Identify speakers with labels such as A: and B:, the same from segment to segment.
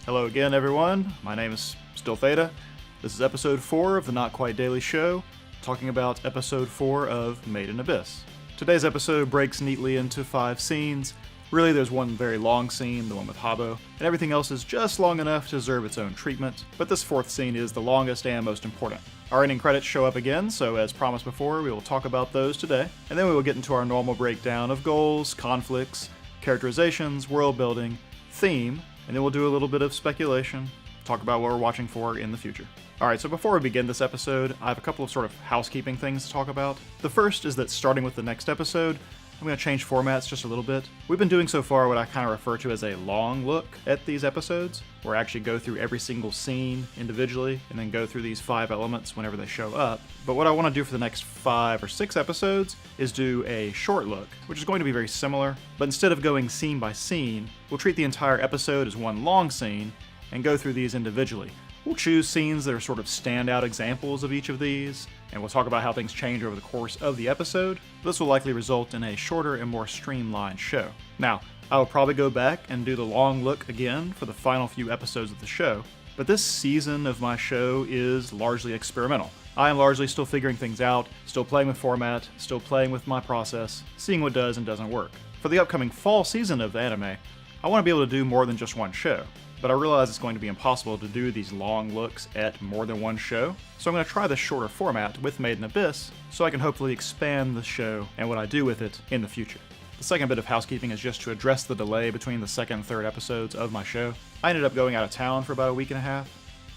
A: Hello again, everyone. My name is still Theta. This is episode 4 of the Not Quite Daily Show, talking about episode 4 of Made in Abyss. Today's episode breaks neatly into 5 scenes. Really, there's one very long scene, the one with Habbo, and everything else is just long enough to deserve its own treatment, but this 4th scene is the longest and most important. Our ending credits show up again, so as promised before, we will talk about those today, and then we will get into our normal breakdown of goals, conflicts, characterizations, world building, theme, and then we'll do a little bit of speculation, talk about what we're watching for in the future. Alright, so before we begin this episode, I have a couple of sort of housekeeping things to talk about. The first is that starting with the next episode, I'm going to change formats just a little bit. We've been doing so far what I kind of refer to as a long look at these episodes, where I actually go through every single scene individually, and then go through these 5 elements whenever they show up. But what I want to do for the next 5 or 6 episodes is do a short look, which is going to be very similar, but instead of going scene by scene, we'll treat the entire episode as one long scene, and go through these individually. We'll choose scenes that are sort of standout examples of each of these, and we'll talk about how things change over the course of the episode. This will likely result in a shorter and more streamlined show. Now, I will probably go back and do the long look again for the final few episodes of the show, but this season of my show is largely experimental. I am largely still figuring things out, still playing with format, still playing with my process, seeing what does and doesn't work. For the upcoming fall season of the anime, I want to be able to do more than just one show. But I realize it's going to be impossible to do these long looks at more than one show, so I'm going to try this shorter format with Made in Abyss, so I can hopefully expand the show and what I do with it in the future. The second bit of housekeeping is just to address the delay between the second and third episodes of my show. I ended up going out of town for about a week and a half,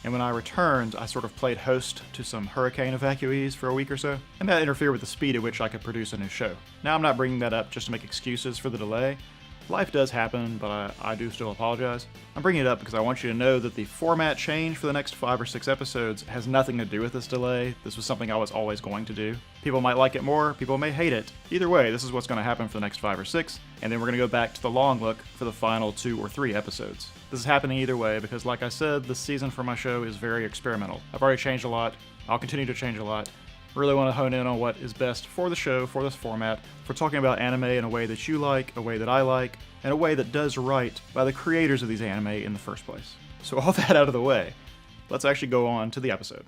A: and when I returned, I sort of played host to some hurricane evacuees for a week or so, and that interfered with the speed at which I could produce a new show. Now, I'm not bringing that up just to make excuses for the delay. Life does happen, but I do still apologize. I'm bringing it up because I want you to know that the format change for the next 5 or 6 episodes has nothing to do with this delay. This was something I was always going to do. People might like it more, people may hate it. Either way, this is what's going to happen for the next 5 or 6, and then we're going to go back to the long look for the final 2 or 3 episodes. This is happening either way because, like I said, this season for my show is very experimental. I've already changed a lot. I'll continue to change a lot. Really want to hone in on what is best for the show, for this format, for talking about anime in a way that you like, a way that I like, and a way that does right by the creators of these anime in the first place. So all that out of the way, let's actually go on to the episode.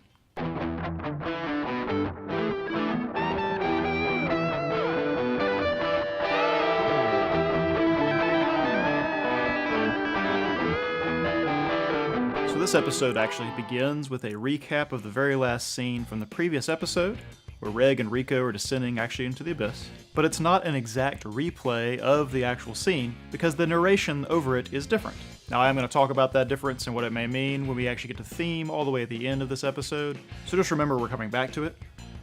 A: This episode actually begins with a recap of the very last scene from the previous episode, where Reg and Rico are descending actually into the abyss. But it's not an exact replay of the actual scene, because the narration over it is different. Now I am going to talk about that difference and what it may mean when we actually get to theme all the way at the end of this episode, so just remember we're coming back to it.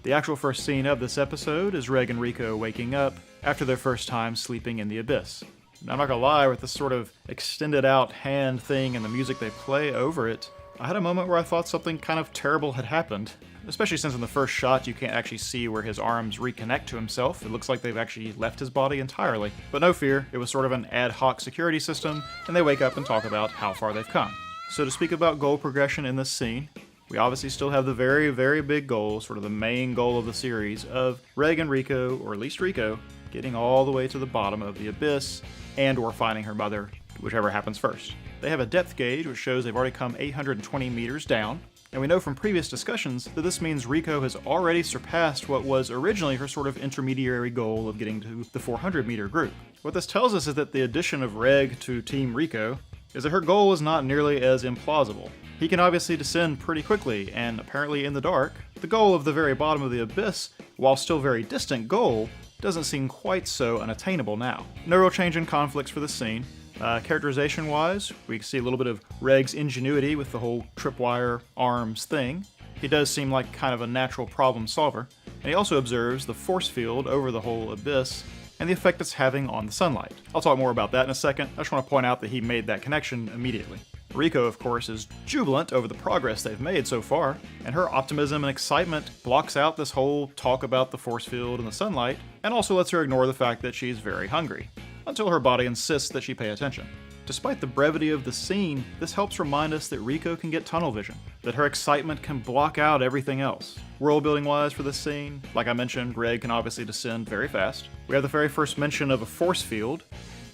A: The actual first scene of this episode is Reg and Rico waking up after their first time sleeping in the abyss. Now, I'm not gonna lie, with this sort of extended out hand thing and the music they play over it, I had a moment where I thought something kind of terrible had happened. Especially since in the first shot you can't actually see where his arms reconnect to himself. It looks like they've actually left his body entirely. But no fear, it was sort of an ad hoc security system, and they wake up and talk about how far they've come. So to speak about goal progression in this scene, we obviously still have the very, very big goal, sort of the main goal of the series, of Reg and Rico, or at least Rico, getting all the way to the bottom of the abyss, and or finding her mother, whichever happens first. They have a depth gauge which shows they've already come 820 meters down, and we know from previous discussions that this means Rico has already surpassed what was originally her sort of intermediary goal of getting to the 400 meter group. What this tells us is that the addition of Reg to Team Rico is that her goal is not nearly as implausible. He can obviously descend pretty quickly, and apparently in the dark, the goal of the very bottom of the abyss, while still very distant goal, doesn't seem quite so unattainable now. No real change in conflicts for this scene. Characterization-wise, we see a little bit of Reg's ingenuity with the whole tripwire arms thing. He does seem like kind of a natural problem solver, and he also observes the force field over the whole abyss and the effect it's having on the sunlight. I'll talk more about that in a second. I just want to point out that he made that connection immediately. Rico, of course, is jubilant over the progress they've made so far, and her optimism and excitement blocks out this whole talk about the force field and the sunlight, and also lets her ignore the fact that she's very hungry, until her body insists that she pay attention. Despite the brevity of the scene, this helps remind us that Rico can get tunnel vision, that her excitement can block out everything else. World building wise for this scene, like I mentioned, Reg can obviously descend very fast. We have the very first mention of a force field,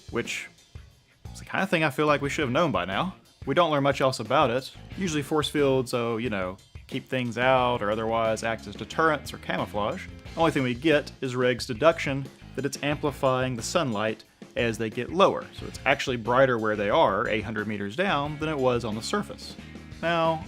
A: which is the kind of thing I feel like we should have known by now. We don't learn much else about it. Usually force fields, keep things out or otherwise act as deterrents or camouflage. The only thing we get is Reg's deduction that it's amplifying the sunlight as they get lower, so it's actually brighter where they are, 800 meters down, than it was on the surface. Now,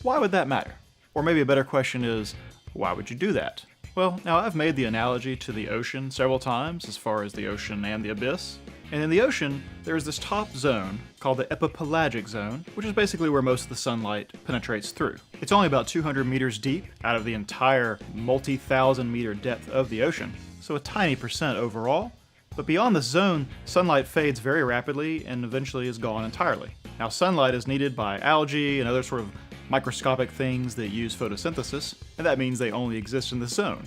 A: why would that matter? Or maybe a better question is, why would you do that? Well, now I've made the analogy to the ocean several times as far as the ocean and the abyss. And in the ocean, there's this top zone called the epipelagic zone, which is basically where most of the sunlight penetrates through. It's only about 200 meters deep out of the entire multi-thousand meter depth of the ocean, so a tiny percent overall. But beyond this zone, sunlight fades very rapidly and eventually is gone entirely. Now, sunlight is needed by algae and other sort of microscopic things that use photosynthesis, and that means they only exist in this zone.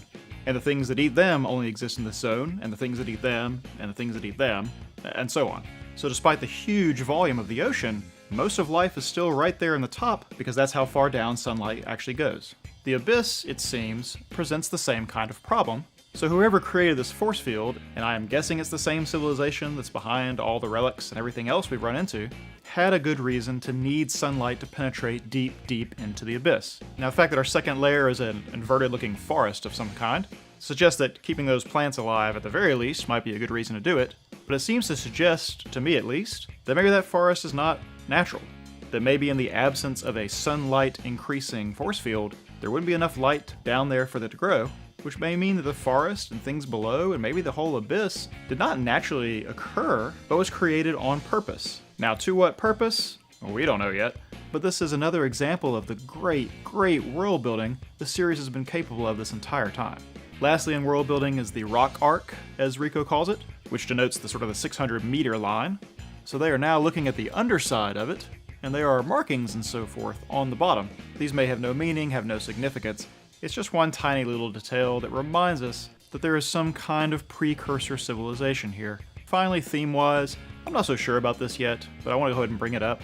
A: And the things that eat them only exist in this zone, and the things that eat them, and the things that eat them, and so on. So despite the huge volume of the ocean, most of life is still right there in the top because that's how far down sunlight actually goes. The abyss, it seems, presents the same kind of problem. So whoever created this force field, and I am guessing it's the same civilization that's behind all the relics and everything else we've run into, had a good reason to need sunlight to penetrate deep, deep into the abyss. Now, the fact that our second layer is an inverted-looking forest of some kind suggests that keeping those plants alive at the very least might be a good reason to do it, but it seems to suggest, to me at least, that maybe that forest is not natural. That maybe in the absence of a sunlight-increasing force field, there wouldn't be enough light down there for it to grow, which may mean that the forest and things below and maybe the whole abyss did not naturally occur, but was created on purpose. Now, to what purpose? Well, we don't know yet, but this is another example of the great, great world building the series has been capable of this entire time. Lastly in world building is the rock arc, as Rico calls it, which denotes the sort of the 600 meter line. So they are now looking at the underside of it, and there are markings and so forth on the bottom. These may have no meaning, have no significance. It's just one tiny little detail that reminds us that there is some kind of precursor civilization here. Finally, theme-wise, I'm not so sure about this yet, but I want to go ahead and bring it up.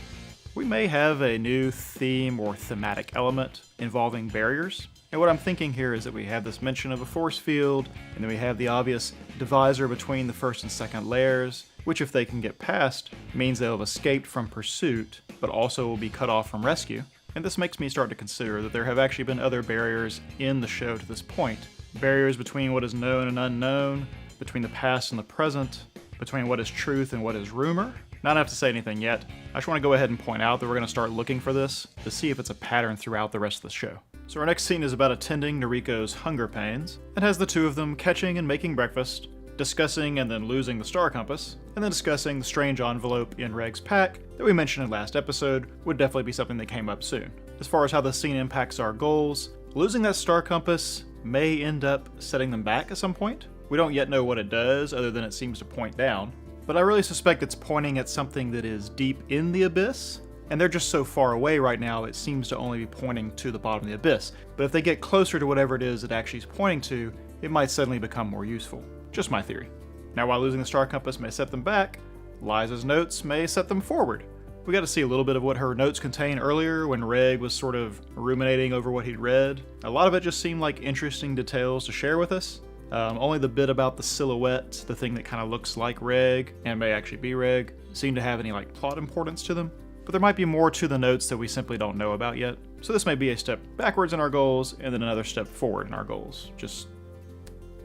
A: We may have a new theme or thematic element involving barriers. And what I'm thinking here is that we have this mention of a force field, and then we have the obvious divisor between the first and second layers, which if they can get past, means they'll have escaped from pursuit, but also will be cut off from rescue. And this makes me start to consider that there have actually been other barriers in the show to this point. Barriers between what is known and unknown, between the past and the present, between what is truth and what is rumor. Not enough to say anything yet. I just want to go ahead and point out that we're going to start looking for this to see if it's a pattern throughout the rest of the show. So our next scene is about attending Noriko's hunger pains. It has the two of them catching and making breakfast, discussing and then losing the star compass, and then discussing the strange envelope in Reg's pack that we mentioned in last episode would definitely be something that came up soon. As far as how the scene impacts our goals, losing that star compass may end up setting them back at some point. We don't yet know what it does other than it seems to point down, but I really suspect it's pointing at something that is deep in the abyss, and they're just so far away right now it seems to only be pointing to the bottom of the abyss. But if they get closer to whatever it is it actually is pointing to, it might suddenly become more useful. Just my theory. Now, while losing the star compass may set them back, Liza's notes may set them forward. We got to see a little bit of what her notes contain earlier when Reg was sort of ruminating over what he'd read. A lot of it just seemed like interesting details to share with us. Only the bit about the silhouette, the thing that kind of looks like Reg, and may actually be Reg, seem to have any plot importance to them. But there might be more to the notes that we simply don't know about yet. So this may be a step backwards in our goals, and then another step forward in our goals.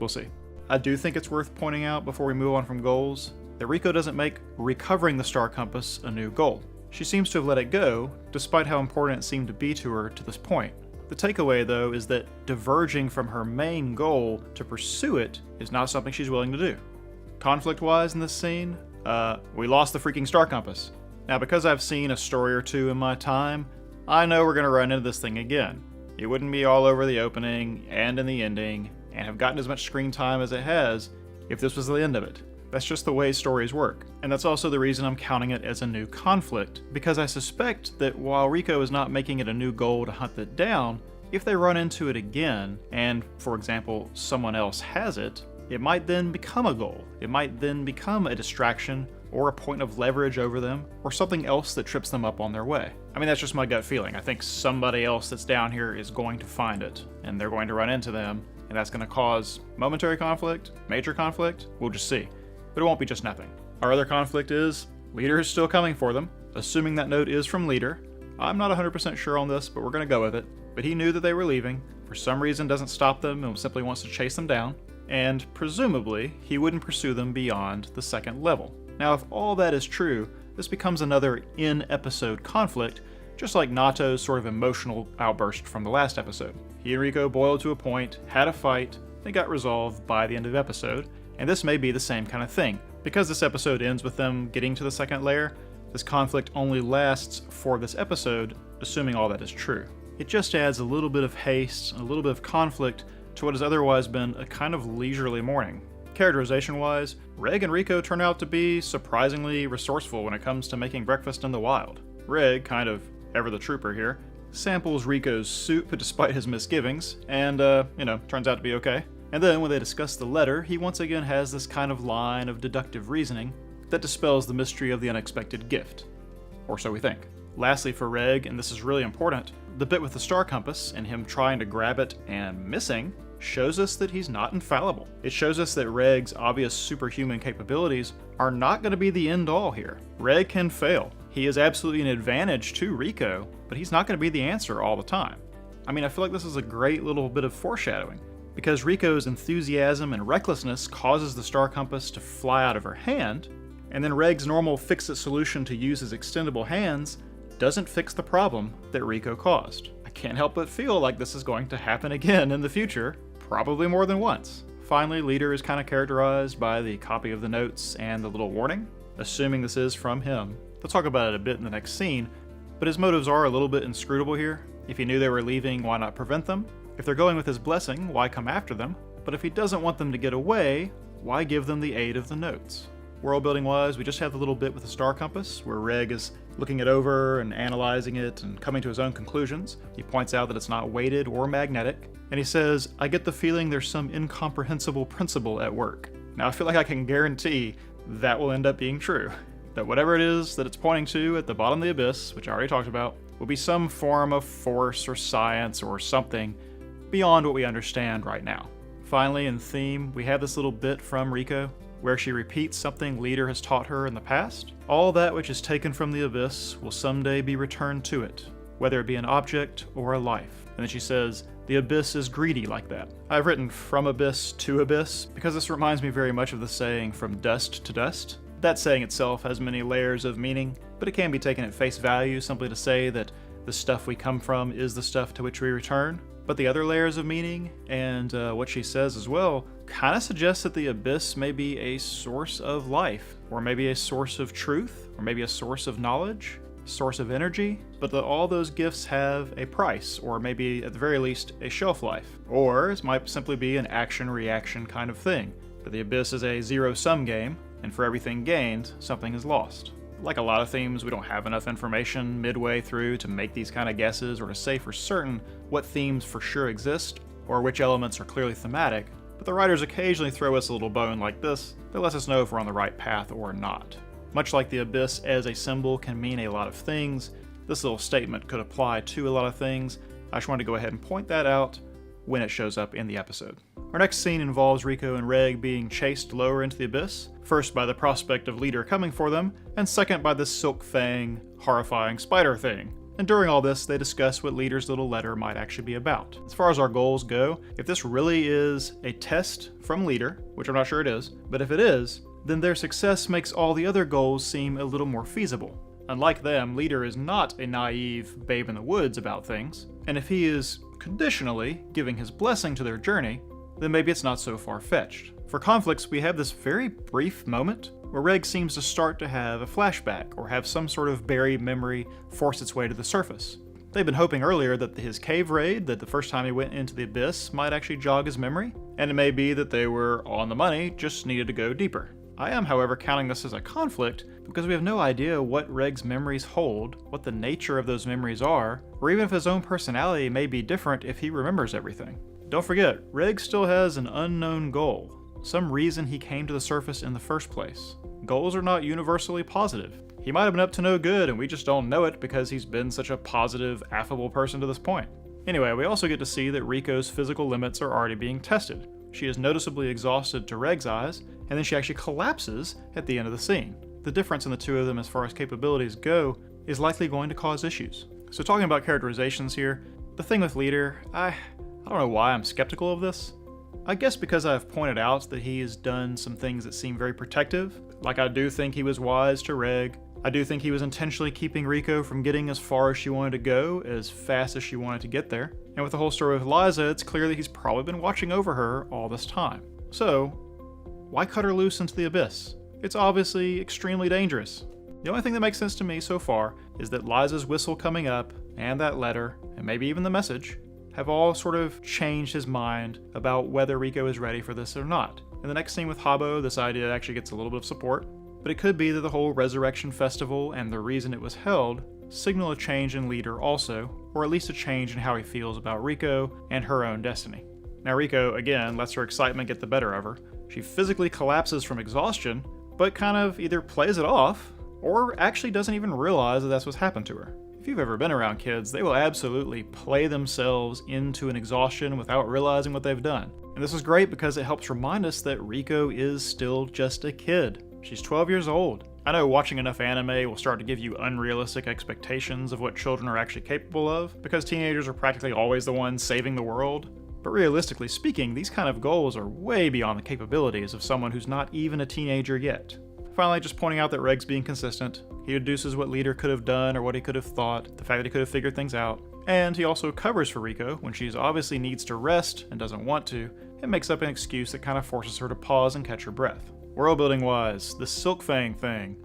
A: We'll see. I do think it's worth pointing out before we move on from goals that Rico doesn't make recovering the star compass a new goal. She seems to have let it go, despite how important it seemed to be to her to this point. The takeaway, though, is that diverging from her main goal to pursue it is not something she's willing to do. Conflict-wise in this scene, we lost the freaking star compass. Now, because I've seen a story or two in my time, I know we're going to run into this thing again. It wouldn't be all over the opening and in the ending, and have gotten as much screen time as it has if this was the end of it. That's just the way stories work. And that's also the reason I'm counting it as a new conflict, because I suspect that while Rico is not making it a new goal to hunt it down, if they run into it again, and, for example, someone else has it, it might then become a goal. It might then become a distraction, or a point of leverage over them, or something else that trips them up on their way. I mean, that's just my gut feeling. I think somebody else that's down here is going to find it, and they're going to run into them, and that's going to cause momentary conflict, major conflict, we'll just see. But it won't be just nothing. Our other conflict is, Leader is still coming for them. assuming that note is from Leader. I'm not 100% sure on this, but we're going to go with it. But he knew that they were leaving, for some reason doesn't stop them and simply wants to chase them down, and presumably he wouldn't pursue them beyond the second level. Now if all that is true, this becomes another in-episode conflict, just like Nato's sort of emotional outburst from the last episode. He and Rico boiled to a point, had a fight, they got resolved by the end of the episode, and this may be the same kind of thing. Because this episode ends with them getting to the second layer, this conflict only lasts for this episode, assuming all that is true. It just adds a little bit of haste, a little bit of conflict to what has otherwise been a kind of leisurely morning. Characterization-wise, Reg and Rico turn out to be surprisingly resourceful when it comes to making breakfast in the wild. Reg, kind of ever the trooper here, samples Rico's soup despite his misgivings, and, turns out to be okay. And then when they discuss the letter, he once again has this kind of line of deductive reasoning that dispels the mystery of the unexpected gift. Or so we think. Lastly for Reg, and this is really important, the bit with the star compass and him trying to grab it and missing shows us that he's not infallible. It shows us that Reg's obvious superhuman capabilities are not going to be the end-all here. Reg can fail. He is absolutely an advantage to Rico, but he's not going to be the answer all the time. I mean, I feel like this is a great little bit of foreshadowing, because Rico's enthusiasm and recklessness causes the star compass to fly out of her hand, and then Reg's normal fix-it solution to use his extendable hands doesn't fix the problem that Rico caused. I can't help but feel like this is going to happen again in the future, probably more than once. Finally, Leader is kind of characterized by the copy of the notes and the little warning, assuming this is from him. They'll talk about it a bit in the next scene, but his motives are a little bit inscrutable here. If he knew they were leaving, why not prevent them? If they're going with his blessing, why come after them? But if he doesn't want them to get away, why give them the aid of the notes? World building wise, we just have the little bit with the star compass where Reg is looking it over and analyzing it and coming to his own conclusions. He points out that it's not weighted or magnetic, and he says, "I get the feeling there's some incomprehensible principle at work." Now I feel like I can guarantee that will end up being true. That whatever it is that it's pointing to at the bottom of the abyss, which I already talked about, will be some form of force or science or something beyond what we understand right now. Finally, in theme, we have this little bit from Rico where she repeats something Leader has taught her in the past. All that which is taken from the abyss will someday be returned to it, whether it be an object or a life. And then she says, the abyss is greedy like that. I've written from abyss to abyss because this reminds me very much of the saying from dust to dust. That saying itself has many layers of meaning, but it can be taken at face value simply to say that the stuff we come from is the stuff to which we return. But the other layers of meaning, and what she says as well, kind of suggests that the abyss may be a source of life, or maybe a source of truth, or maybe a source of knowledge, a source of energy, but that all those gifts have a price, or maybe at the very least a shelf life. Or it might simply be an action-reaction kind of thing, but the abyss is a zero-sum game, and for everything gained, something is lost. Like a lot of themes, we don't have enough information midway through to make these kind of guesses or to say for certain what themes for sure exist or which elements are clearly thematic, but the writers occasionally throw us a little bone like this that lets us know if we're on the right path or not. Much like the abyss as a symbol can mean a lot of things, this little statement could apply to a lot of things. I just wanted to go ahead and point that out when it shows up in the episode. Our next scene involves Rico and Reg being chased lower into the abyss, first by the prospect of Leader coming for them, and second by this silk fang, horrifying spider thing. And during all this, they discuss what Leader's little letter might actually be about. As far as our goals go, if this really is a test from Leader, which I'm not sure it is, but if it is, then their success makes all the other goals seem a little more feasible. Unlike them, Leader is not a naive babe in the woods about things, and if he is conditionally giving his blessing to their journey, then maybe it's not so far-fetched. For conflicts, we have this very brief moment where Reg seems to start to have a flashback or have some sort of buried memory force its way to the surface. They've been hoping earlier that his cave raid, that the first time he went into the abyss, might actually jog his memory, and it may be that they were on the money, just needed to go deeper. I am, however, counting this as a conflict because we have no idea what Reg's memories hold, what the nature of those memories are, or even if his own personality may be different if he remembers everything. Don't forget, Reg still has an unknown goal, some reason he came to the surface in the first place. Goals are not universally positive. He might have been up to no good and we just don't know it because he's been such a positive, affable person to this point. Anyway, we also get to see that Rico's physical limits are already being tested. She is noticeably exhausted to Reg's eyes, and then she actually collapses at the end of the scene. the difference in the two of them as far as capabilities go is likely going to cause issues. So talking about characterizations here, the thing with Leader, I don't know why I'm skeptical of this. I guess because I've pointed out that he has done some things that seem very protective. Like I do think he was wise to Reg. I do think he was intentionally keeping Rico from getting as far as she wanted to go, as fast as she wanted to get there. And with the whole story with Liza, it's clear that he's probably been watching over her all this time. So, why cut her loose into the abyss? It's obviously extremely dangerous. The only thing that makes sense to me so far is that Liza's whistle coming up, and that letter, and maybe even the message, have all sort of changed his mind about whether Rico is ready for this or not. In the next scene with Habbo, this idea actually gets a little bit of support, but it could be that the whole Resurrection Festival and the reason it was held signal a change in Leader also, or at least a change in how he feels about Rico and her own destiny. Now Rico, again, lets her excitement get the better of her. She physically collapses from exhaustion, but kind of either plays it off, or actually doesn't even realize that that's what's happened to her. If you've ever been around kids, they will absolutely play themselves into an exhaustion without realizing what they've done. And this is great because it helps remind us that Rico is still just a kid. She's 12 years old. I know watching enough anime will start to give you unrealistic expectations of what children are actually capable of, because teenagers are practically always the ones saving the world. But realistically speaking, these kind of goals are way beyond the capabilities of someone who's not even a teenager yet. Finally, just pointing out that Reg's being consistent. He deduces what Leader could have done or what he could have thought, the fact that he could have figured things out. And he also covers for Rico when she obviously needs to rest and doesn't want to, and makes up an excuse that kind of forces her to pause and catch her breath. World building wise, the Silk Fang thing.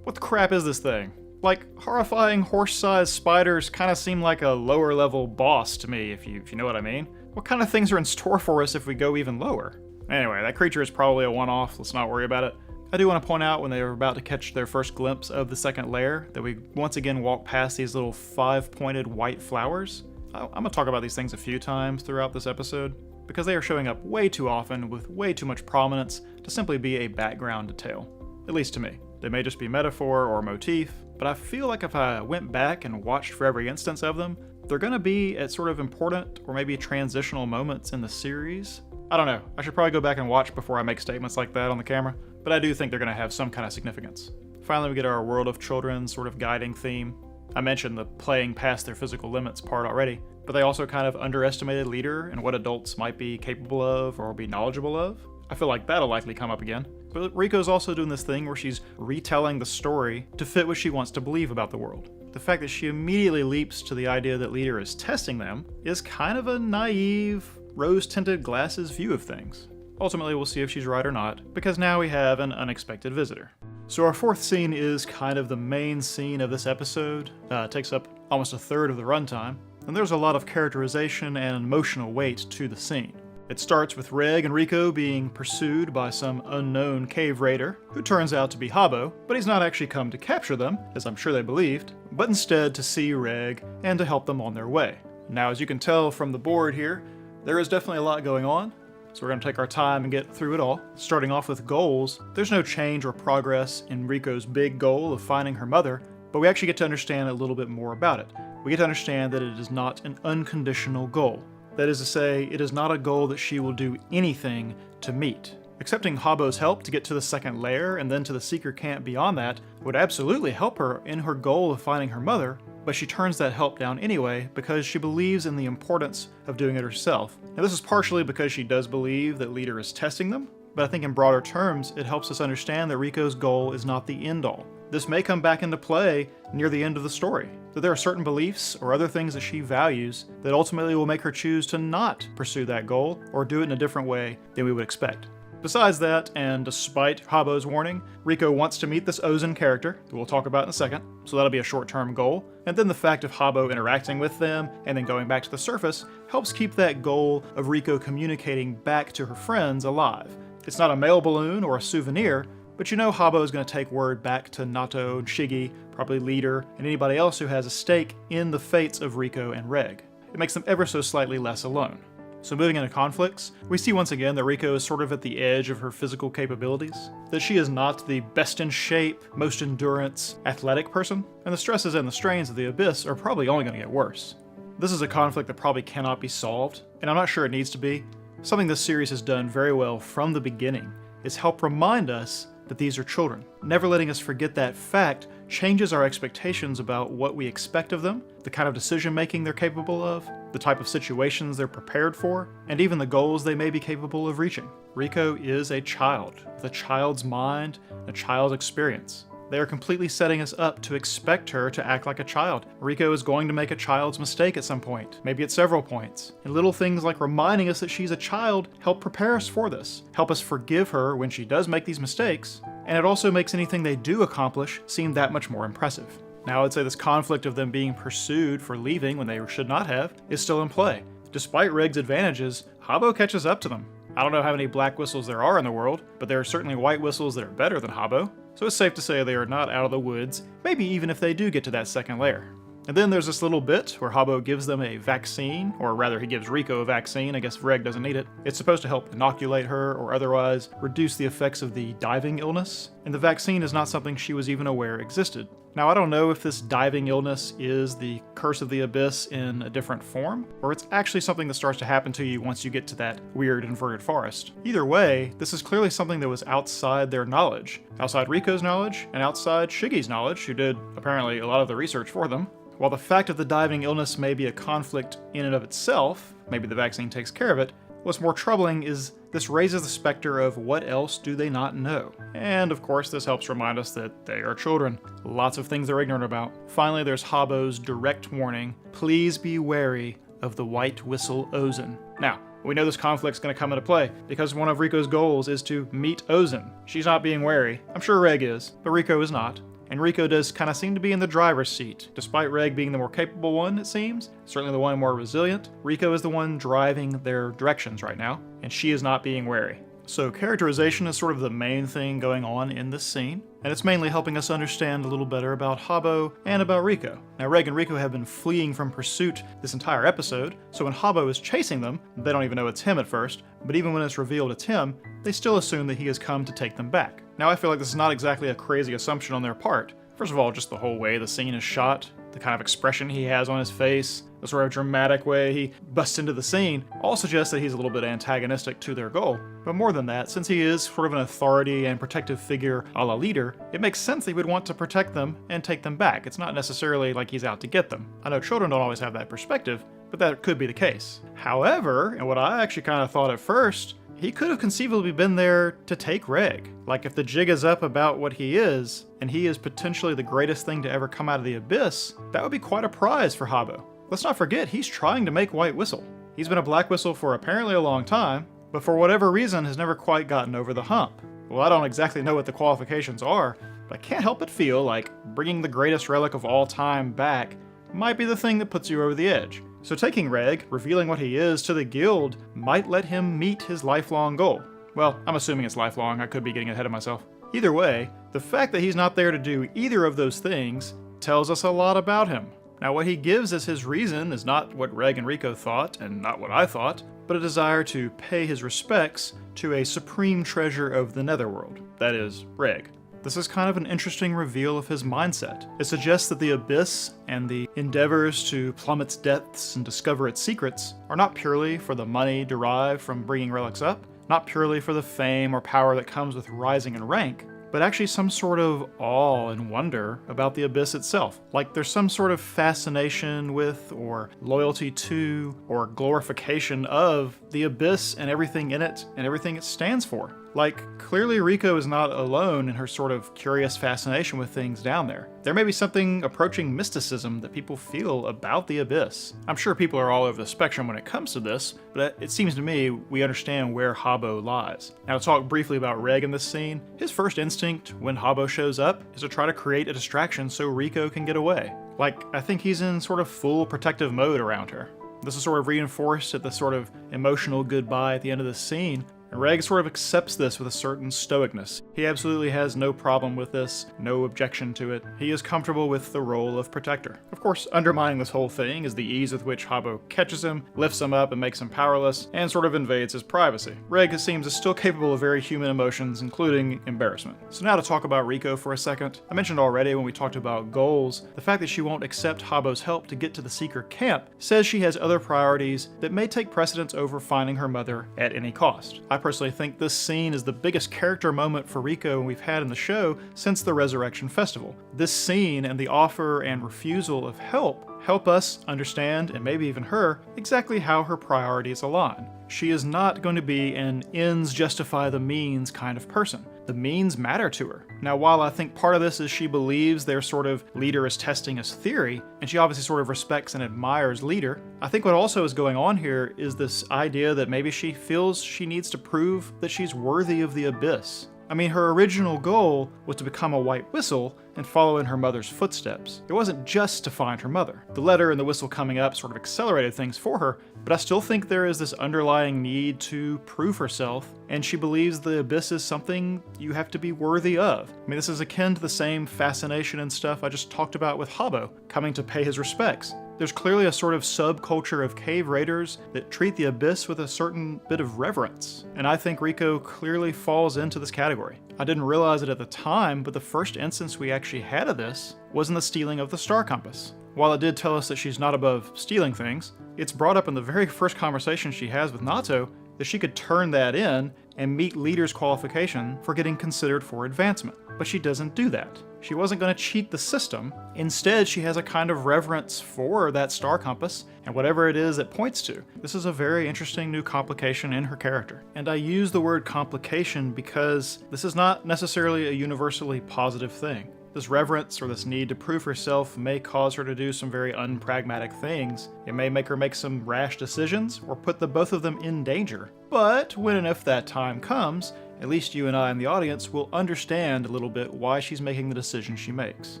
A: What the crap is this thing? Like, horrifying horse-sized spiders kind of seem like a lower level boss to me, if you know what I mean. What kind of things are in store for us if we go even lower? Anyway, that creature is probably a one-off, let's not worry about it. I do want to point out when they were about to catch their first glimpse of the second layer that we once again walk past these little 5-pointed white flowers. I'm going to talk about these things a few times throughout this episode because they are showing up way too often with way too much prominence to simply be a background detail, at least to me. They may just be metaphor or motif, but I feel like if I went back and watched for every instance of them, they're going to be at sort of important or maybe transitional moments in the series. I don't know, I should probably go back and watch before I make statements like that on the camera, but I do think they're going to have some kind of significance. Finally, we get our World of Children sort of guiding theme. I mentioned the playing past their physical limits part already, but they also kind of underestimated Leader and what adults might be capable of or be knowledgeable of. I feel like that'll likely come up again. But Rico's also doing this thing where she's retelling the story to fit what she wants to believe about the world. The fact that she immediately leaps to the idea that Leader is testing them is kind of a naive, rose-tinted glasses view of things. Ultimately, we'll see if she's right or not, because now we have an unexpected visitor. So our fourth scene is kind of the main scene of this episode. It takes up almost a third of the runtime, and there's a lot of characterization and emotional weight to the scene. It starts with Reg and Rico being pursued by some unknown cave raider, who turns out to be Habbo, but he's not actually come to capture them, as I'm sure they believed, but instead to see Reg and to help them on their way. Now, as you can tell from the board here, there is definitely a lot going on, so we're going to take our time and get through it all. Starting off with goals, there's no change or progress in Rico's big goal of finding her mother, but we actually get to understand a little bit more about it. We get to understand that it is not an unconditional goal. That is to say, it is not a goal that she will do anything to meet. Accepting Habbo's help to get to the second layer and then to the Seeker camp beyond that would absolutely help her in her goal of finding her mother, but she turns that help down anyway because she believes in the importance of doing it herself. Now this is partially because she does believe that Leader is testing them, but I think in broader terms it helps us understand that Rico's goal is not the end-all. This may come back into play near the end of the story, that there are certain beliefs or other things that she values that ultimately will make her choose to not pursue that goal or do it in a different way than we would expect. Besides that, and despite Habbo's warning, Rico wants to meet this Ozen character, that we'll talk about in a second, so that'll be a short-term goal, and then the fact of Habbo interacting with them and then going back to the surface helps keep that goal of Rico communicating back to her friends alive. It's not a mail balloon or a souvenir, but you know Habbo is going to take word back to Nato and Shiggy, probably Leader, and anybody else who has a stake in the fates of Rico and Reg. It makes them ever so slightly less alone. So moving into conflicts, we see once again that Rico is sort of at the edge of her physical capabilities, that she is not the best in shape, most endurance, athletic person, and the stresses and the strains of the Abyss are probably only going to get worse. This is a conflict that probably cannot be solved, and I'm not sure it needs to be. Something this series has done very well from the beginning is help remind us that these are children. Never letting us forget that fact changes our expectations about what we expect of them, the kind of decision making they're capable of, the type of situations they're prepared for, and even the goals they may be capable of reaching. Riko is a child, with a child's mind, a child's experience. They are completely setting us up to expect her to act like a child. Riko is going to make a child's mistake at some point, maybe at several points. And little things like reminding us that she's a child help prepare us for this, help us forgive her when she does make these mistakes, and it also makes anything they do accomplish seem that much more impressive. Now, I'd say this conflict of them being pursued for leaving when they should not have is still in play. Despite Reg's advantages, Habbo catches up to them. I don't know how many black whistles there are in the world, but there are certainly white whistles that are better than Habbo, so it's safe to say they are not out of the woods, maybe even if they do get to that second layer. And then there's this little bit where Habbo gives them a vaccine, or rather he gives Riko a vaccine. I guess Reg doesn't need it. It's supposed to help inoculate her or otherwise reduce the effects of the diving illness, and the vaccine is not something she was even aware existed. Now, I don't know if this diving illness is the curse of the abyss in a different form, or it's actually something that starts to happen to you once you get to that weird inverted forest. Either way, this is clearly something that was outside their knowledge, outside Riko's knowledge, and outside Shiggy's knowledge, who did apparently a lot of the research for them. While the fact of the diving illness may be a conflict in and of itself, maybe the vaccine takes care of it, what's more troubling is this raises the specter of what else do they not know. And of course, this helps remind us that they are children. Lots of things they're ignorant about. Finally, there's Habbo's direct warning, please be wary of the white whistle Ozen. Now, we know this conflict's going to come into play because one of Riko's goals is to meet Ozen. She's not being wary. I'm sure Reg is, but Riko is not. And Riko does kind of seem to be in the driver's seat. Despite Reg being the more capable one, it seems, certainly the one more resilient, Riko is the one driving their directions right now, and she is not being wary. So characterization is sort of the main thing going on in this scene, and it's mainly helping us understand a little better about Habbo and about Riko. Now, Reg and Riko have been fleeing from pursuit this entire episode, so when Habbo is chasing them, they don't even know it's him at first, but even when it's revealed it's him, they still assume that he has come to take them back. Now, I feel like this is not exactly a crazy assumption on their part. First of all, just the whole way the scene is shot, the kind of expression he has on his face, the sort of dramatic way he busts into the scene, all suggests that he's a little bit antagonistic to their goal. But more than that, since he is sort of an authority and protective figure a la leader, it makes sense that he would want to protect them and take them back. It's not necessarily like he's out to get them. I know children don't always have that perspective, but that could be the case. However, and what I actually kind of thought at first, he could have conceivably been there to take Reg. Like, if the jig is up about what he is, and he is potentially the greatest thing to ever come out of the abyss, that would be quite a prize for Habbo. Let's not forget, he's trying to make White Whistle. He's been a Black Whistle for apparently a long time, but for whatever reason has never quite gotten over the hump. Well, I don't exactly know what the qualifications are, but I can't help but feel like bringing the greatest relic of all time back might be the thing that puts you over the edge. So taking Reg, revealing what he is to the guild, might let him meet his lifelong goal. Well, I'm assuming it's lifelong, I could be getting ahead of myself. Either way, the fact that he's not there to do either of those things tells us a lot about him. Now, what he gives as his reason is not what Reg and Riko thought, and not what I thought, but a desire to pay his respects to a supreme treasure of the Netherworld, that is, Reg. This is kind of an interesting reveal of his mindset. It suggests that the Abyss and the endeavors to plumb its depths and discover its secrets are not purely for the money derived from bringing relics up, not purely for the fame or power that comes with rising in rank, but actually some sort of awe and wonder about the Abyss itself. Like there's some sort of fascination with, or loyalty to, or glorification of the Abyss and everything in it and everything it stands for. Like, clearly Riko is not alone in her sort of curious fascination with things down there. There may be something approaching mysticism that people feel about the Abyss. I'm sure people are all over the spectrum when it comes to this, but it seems to me we understand where Habbo lies. Now, to talk briefly about Reg in this scene, his first instinct when Habbo shows up is to try to create a distraction so Riko can get away. Like, I think he's in sort of full protective mode around her. This is sort of reinforced at the sort of emotional goodbye at the end of the scene. And Reg sort of accepts this with a certain stoicness. He absolutely has no problem with this, no objection to it. He is comfortable with the role of protector. Of course, undermining this whole thing is the ease with which Habbo catches him, lifts him up and makes him powerless, and sort of invades his privacy. Reg, it seems, is still capable of very human emotions, including embarrassment. So now to talk about Riko for a second. I mentioned already when we talked about goals, the fact that she won't accept Habbo's help to get to the Seeker camp says she has other priorities that may take precedence over finding her mother at any cost. I personally think this scene is the biggest character moment for Rico we've had in the show since the Resurrection Festival. This scene and the offer and refusal of help us understand, and maybe even her, exactly how her priorities align. She is not going to be an ends justify the means kind of person. The means matter to her. Now, while I think part of this is she believes their sort of leader is testing his theory, and she obviously sort of respects and admires leader, I think what also is going on here is this idea that maybe she feels she needs to prove that she's worthy of the abyss. I mean, her original goal was to become a white whistle and follow in her mother's footsteps. It wasn't just to find her mother. The letter and the whistle coming up sort of accelerated things for her, but I still think there is this underlying need to prove herself, and she believes the abyss is something you have to be worthy of. I mean, this is akin to the same fascination and stuff I just talked about with Habbo coming to pay his respects. There's clearly a sort of subculture of cave raiders that treat the abyss with a certain bit of reverence, and I think Rico clearly falls into this category. I didn't realize it at the time, but the first instance we actually had of this was in the stealing of the star compass. While it did tell us that she's not above stealing things, it's brought up in the very first conversation she has with Nato that she could turn that in and meet leader's qualification for getting considered for advancement. But she doesn't do that. She wasn't going to cheat the system. Instead, she has a kind of reverence for that star compass and whatever it is it points to. This is a very interesting new complication in her character. And I use the word complication because this is not necessarily a universally positive thing. This reverence or this need to prove herself may cause her to do some very unpragmatic things. It may make her make some rash decisions or put the both of them in danger. But when and if that time comes, at least you and I in the audience will understand a little bit why she's making the decision she makes.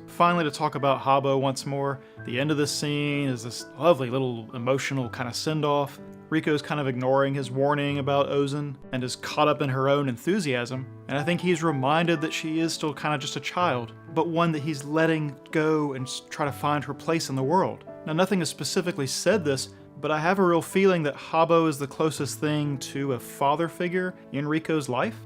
A: Finally, to talk about Habbo once more, the end of this scene is this lovely little emotional kind of send-off. Rico's kind of ignoring his warning about Ozan and is caught up in her own enthusiasm, and I think he's reminded that she is still kind of just a child, but one that he's letting go and try to find her place in the world. Now, nothing has specifically said this, but I have a real feeling that Habbo is the closest thing to a father figure in Rico's life.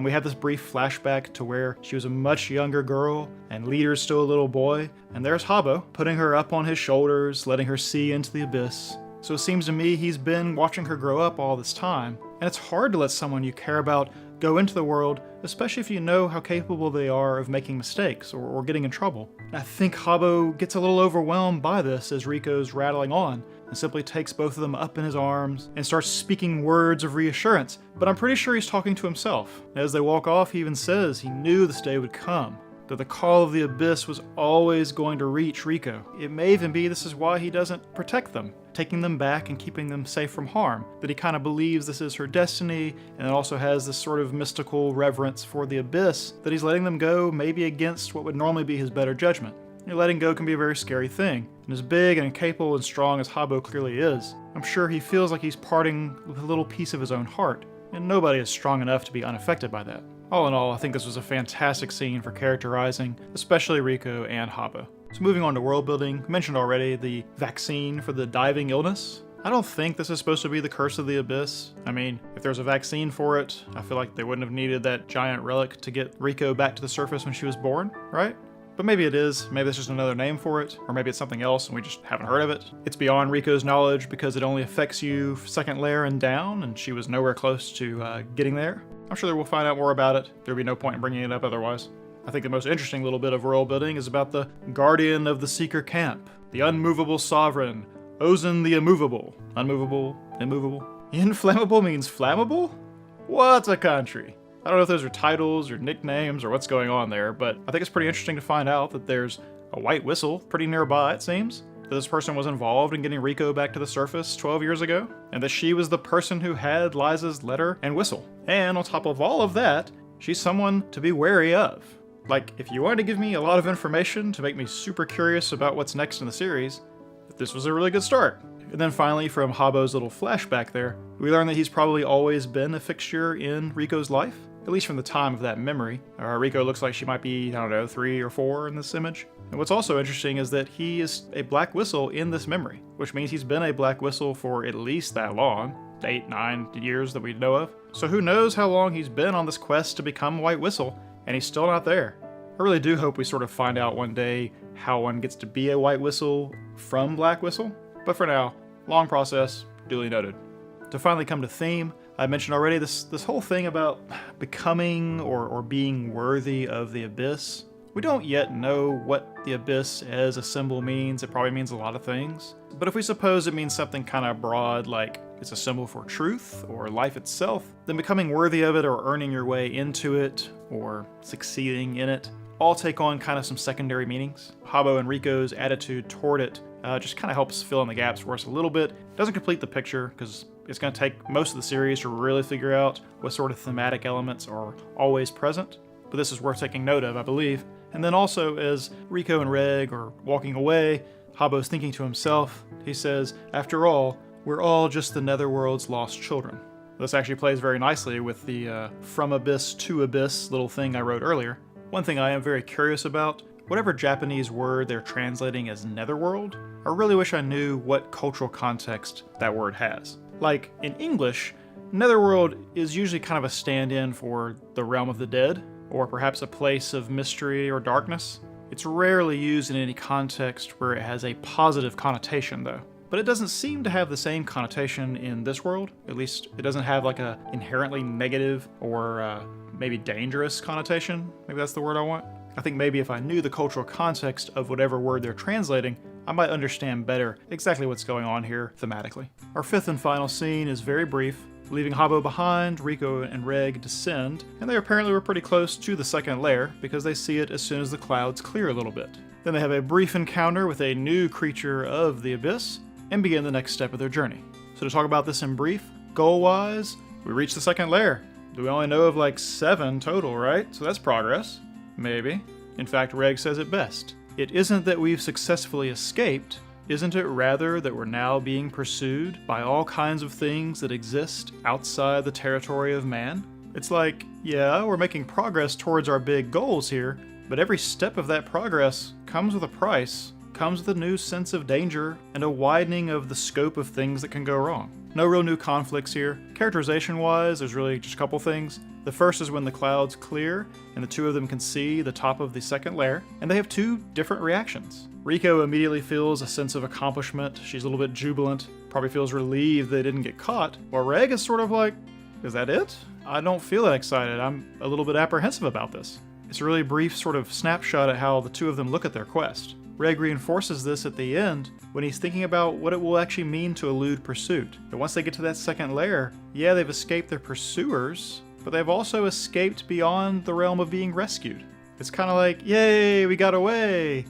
A: We have this brief flashback to where she was a much younger girl and Leader's still a little boy, and there's Habbo putting her up on his shoulders, letting her see into the abyss. So it seems to me he's been watching her grow up all this time, and it's hard to let someone you care about go into the world, especially if you know how capable they are of making mistakes or getting in trouble. And I think Habbo gets a little overwhelmed by this as Rico's rattling on, and simply takes both of them up in his arms and starts speaking words of reassurance, but I'm pretty sure he's talking to himself. As they walk off, he even says he knew this day would come, that the call of the abyss was always going to reach Rico. It may even be this is why he doesn't protect them, taking them back and keeping them safe from harm, that he kind of believes this is her destiny, and also has this sort of mystical reverence for the abyss, that he's letting them go maybe against what would normally be his better judgment. Letting go can be a very scary thing, and as big and capable and strong as Habbo clearly is, I'm sure he feels like he's parting with a little piece of his own heart, and nobody is strong enough to be unaffected by that. All in all, I think this was a fantastic scene for characterizing, especially Rico and Habbo. So moving on to world building, mentioned already the vaccine for the diving illness. I don't think this is supposed to be the curse of the abyss. I mean, if there's a vaccine for it, I feel like they wouldn't have needed that giant relic to get Rico back to the surface when she was born, right? But maybe it is, maybe that's just another name for it, or maybe it's something else and we just haven't heard of it. It's beyond Rico's knowledge because it only affects you second layer and down, and she was nowhere close to getting there. I'm sure that we'll find out more about it. There'd be no point in bringing it up otherwise. I think the most interesting little bit of world building is about the guardian of the Seeker camp, the unmovable sovereign, Ozan the immovable. Unmovable, immovable. Inflammable means flammable? What a country. I don't know if those are titles or nicknames or what's going on there, but I think it's pretty interesting to find out that there's a white whistle pretty nearby, it seems. That this person was involved in getting Rico back to the surface 12 years ago, and that she was the person who had Liza's letter and whistle. And on top of all of that, she's someone to be wary of. Like, if you wanted to give me a lot of information to make me super curious about what's next in the series, this was a really good start. And then finally, from Habbo's little flashback there, we learn that he's probably always been a fixture in Rico's life, at least from the time of that memory. Rico looks like she might be, 3 or 4 in this image. And what's also interesting is that he is a black whistle in this memory, which means he's been a black whistle for at least that long, 8, 9 years that we know of. So who knows how long he's been on this quest to become White Whistle, and he's still not there. I really do hope we sort of find out one day how one gets to be a White Whistle from Black Whistle. But for now, long process, duly noted. To finally come to theme, I mentioned already this whole thing about becoming or being worthy of the abyss. We don't yet know what the abyss as a symbol means. It probably means a lot of things. But if we suppose it means something kind of broad, like it's a symbol for truth or life itself, then becoming worthy of it or earning your way into it or succeeding in it all take on kind of some secondary meanings. Habbo and Rico's attitude toward it just kind of helps fill in the gaps for us a little bit. Doesn't complete the picture because it's going to take most of the series to really figure out what sort of thematic elements are always present. But this is worth taking note of, I believe. And then also, as Rico and Reg are walking away, Habbo's thinking to himself, he says, "After all, we're all just the Netherworld's lost children." This actually plays very nicely with the from abyss to abyss little thing I wrote earlier. One thing I am very curious about, whatever Japanese word they're translating as Netherworld, I really wish I knew what cultural context that word has. Like, in English, Netherworld is usually kind of a stand-in for the realm of the dead, or perhaps a place of mystery or darkness. It's rarely used in any context where it has a positive connotation, though. But it doesn't seem to have the same connotation in this world. At least it doesn't have like a inherently negative or maybe dangerous connotation. Maybe that's the word I want. I think maybe if I knew the cultural context of whatever word they're translating, I might understand better exactly what's going on here thematically. Our fifth and final scene is very brief. Leaving Habbo behind, Rico and Reg descend, and they apparently were pretty close to the second lair because they see it as soon as the clouds clear a little bit. Then they have a brief encounter with a new creature of the abyss and begin the next step of their journey. So to talk about this in brief, goal-wise, we reached the second lair. We only know of like 7 total, right? So that's progress. Maybe. In fact, Reg says it best. It isn't that we've successfully escaped, isn't it rather that we're now being pursued by all kinds of things that exist outside the territory of man? It's like, yeah, we're making progress towards our big goals here, but every step of that progress comes with a price, comes with a new sense of danger, and a widening of the scope of things that can go wrong. No real new conflicts here. Characterization-wise, there's really just a couple things. The first is when the clouds clear, and the two of them can see the top of the second lair, and they have 2 different reactions. Rico immediately feels a sense of accomplishment. She's a little bit jubilant, probably feels relieved they didn't get caught, while Reg is sort of like, is that it? I don't feel that excited. I'm a little bit apprehensive about this. It's a really brief sort of snapshot at how the two of them look at their quest. Reg reinforces this at the end when he's thinking about what it will actually mean to elude pursuit. And once they get to that second lair, yeah, they've escaped their pursuers, but they've also escaped beyond the realm of being rescued. It's kind of like, yay, we got away.